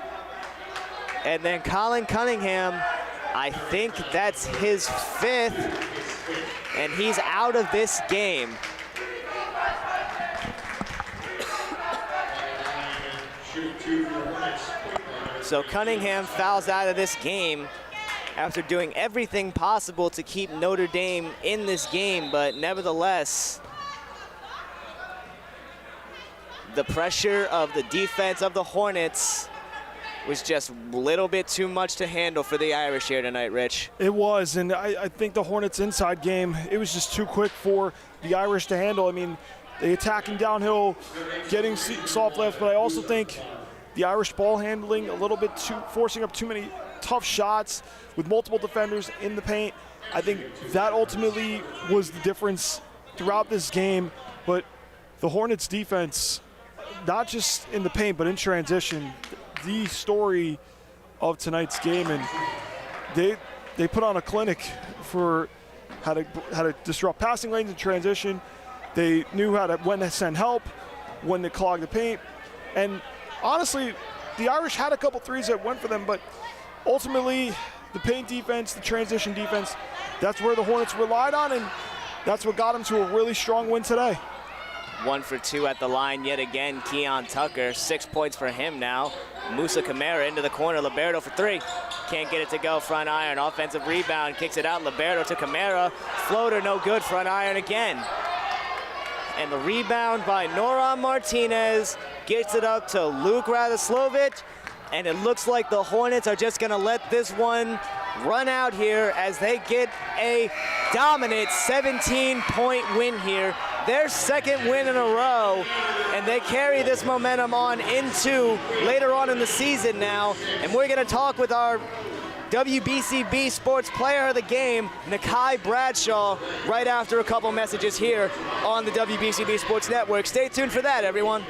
And then Colin Cunningham, I think that's his 5th, and he's out of this game. So Cunningham fouls out of this game after doing everything possible to keep Notre Dame in this game, but nevertheless, the pressure of the defense of the Hornets was just a little bit too much to handle for the Irish here tonight, Rich. It was, and I think the Hornets' inside game, it was just too quick for the Irish to handle. I mean, they attacking downhill, getting soft lefts, but I also think the Irish ball handling a little bit too, forcing up too many tough shots with multiple defenders in the paint. I think that ultimately was the difference throughout this game. But the Hornets defense, not just in the paint, but in transition, the story of tonight's game, and they put on a clinic for how to disrupt passing lanes and transition. They knew when to send help, when to clog the paint, and honestly, the Irish had a couple threes that went for them, but ultimately, the paint defense, the transition defense, that's where the Hornets relied on, and that's what got them to a really strong win today. 1 for 2 at the line yet again. Keon Tucker, 6 points for him now. Musa Camara into the corner. Liberto for 3. Can't get it to go. Front iron. Offensive rebound. Kicks it out. Liberto to Camara. Floater no good. Front iron again. And the rebound by Noran Martinez gets it up to Luke Radoslovic. And it looks like the Hornets are just going to let this one run out here as they get a dominant 17-point win here. Their second win in a row, and they carry this momentum on into later on in the season now. And we're going to talk with our WBCB Sports Player of the Game, Nakai Bradshaw, right after a couple messages here on the WBCB Sports Network. Stay tuned for that, everyone.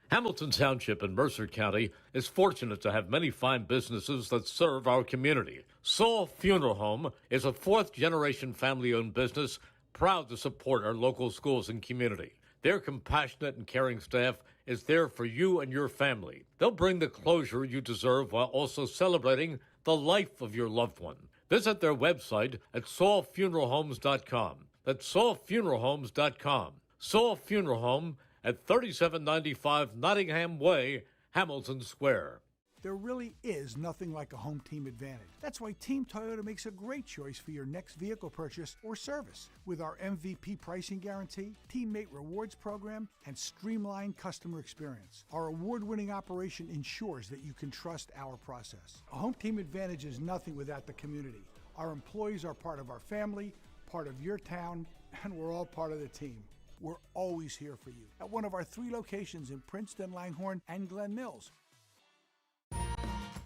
Hamilton Township in Mercer County is fortunate to have many fine businesses that serve our community. Saul Funeral Home is a fourth-generation family-owned business proud to support our local schools and community. Their compassionate and caring staff is there for you and your family. They'll bring the closure you deserve while also celebrating the life of your loved one. Visit their website at saulfuneralhomes.com. That's saulfuneralhomes.com. Saul Funeral Home at 3795 Nottingham Way, Hamilton Square. There really is nothing like a home team advantage. That's why Team Toyota makes a great choice for your next vehicle purchase or service. With our MVP pricing guarantee, teammate rewards program, and streamlined customer experience, our award-winning operation ensures that you can trust our process. A home team advantage is nothing without the community. Our employees are part of our family, part of your town, and we're all part of the team. We're always here for you at one of our 3 locations in Princeton, Langhorne, and Glen Mills.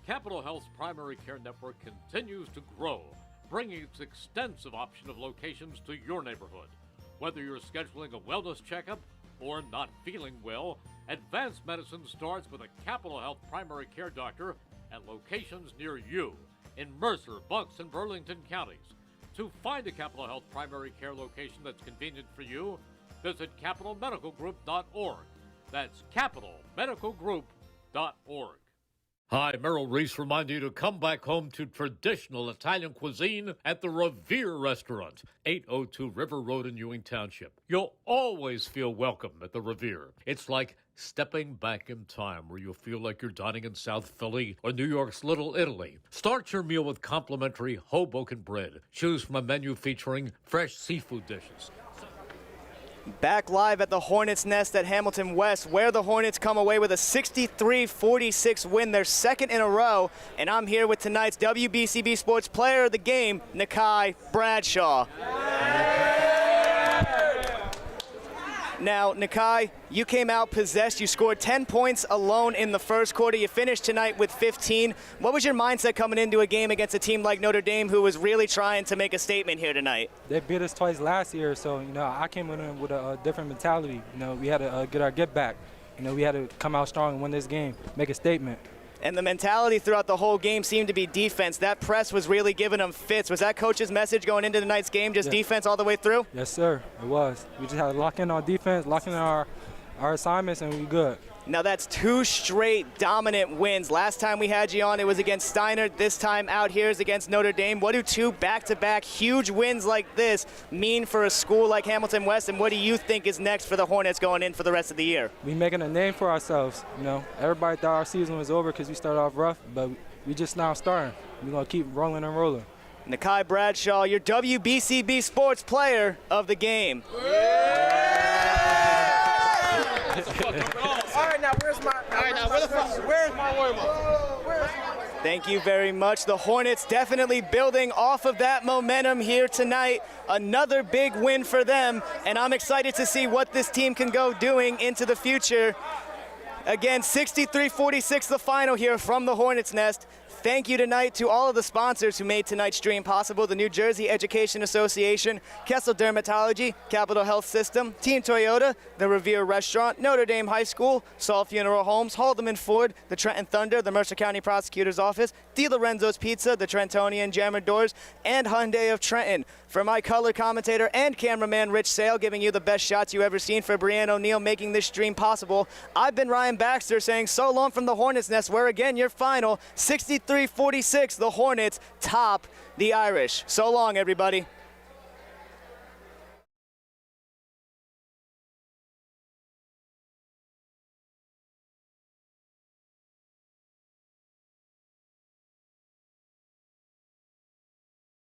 Capital Health's primary care network continues to grow, bringing its extensive option of locations to your neighborhood. Whether you're scheduling a wellness checkup or not feeling well, advanced medicine starts with a Capital Health primary care doctor at locations near you in Mercer, Bucks, and Burlington counties. To find a Capital Health primary care location that's convenient for you, visit capitalmedicalgroup.org. That's capitalmedicalgroup.org. Hi, Merrill Reese reminding you to come back home to traditional Italian cuisine at the Revere Restaurant, 802 River Road in Ewing Township. You'll always feel welcome at the Revere. It's like stepping back in time where you'll feel like you're dining in South Philly or New York's Little Italy. Start your meal with complimentary Hoboken bread. Choose from a menu featuring fresh seafood dishes. Back live at the Hornets' nest at Hamilton West, where the Hornets come away with a 63-46 win, their second in a row. And I'm here with tonight's WBCB Sports Player of the Game, Nakai Bradshaw. Now, Nakai, you came out possessed. You scored 10 points alone in the first quarter. You finished tonight with 15. What was your mindset coming into a game against a team like Notre Dame who was really trying to make a statement here tonight? They beat us twice last year, so, I came in with a different mentality. We had to get our get back. We had to come out strong and win this game, make a statement. And the mentality throughout the whole game seemed to be defense. That press was really giving them fits. Was that coach's message going into tonight's game, just defense all the way through? Yes, sir, it was. We just had to lock in our defense, lock in our assignments, and we good. Now that's 2 straight dominant wins. Last time we had you on, it was against Steiner. This time out here is against Notre Dame. What do 2 back-to-back huge wins like this mean for a school like Hamilton West, and what do you think is next for the Hornets going in for the rest of the year? We making a name for ourselves. Everybody thought our season was over because we started off rough, but we just now starting. We're going to keep rolling and rolling. Nakai Bradshaw, your WBCB Sports Player of the Game. All right, now where's my warm-up? Thank you very much. The Hornets definitely building off of that momentum here tonight. Another big win for them, and I'm excited to see what this team can go doing into the future. Again, 63-46 the final here from the Hornets Nest. Thank you tonight to all of the sponsors who made tonight's stream possible: the New Jersey Education Association, Kessel Dermatology, Capital Health System, Team Toyota, the Revere Restaurant, Notre Dame High School, Saul Funeral Homes, Haldeman Ford, the Trenton Thunder, the Mercer County Prosecutor's Office, Di Lorenzo's Pizza, the Trentonian Jammer Doors, and Hyundai of Trenton. For my color commentator and cameraman Rich Sale, giving you the best shots you ever seen, for Brianne O'Neill making this stream possible, I've been Ryan Baxter saying so long from the Hornets Nest, where again your final 63-46, the Hornets top the Irish. So long, everybody.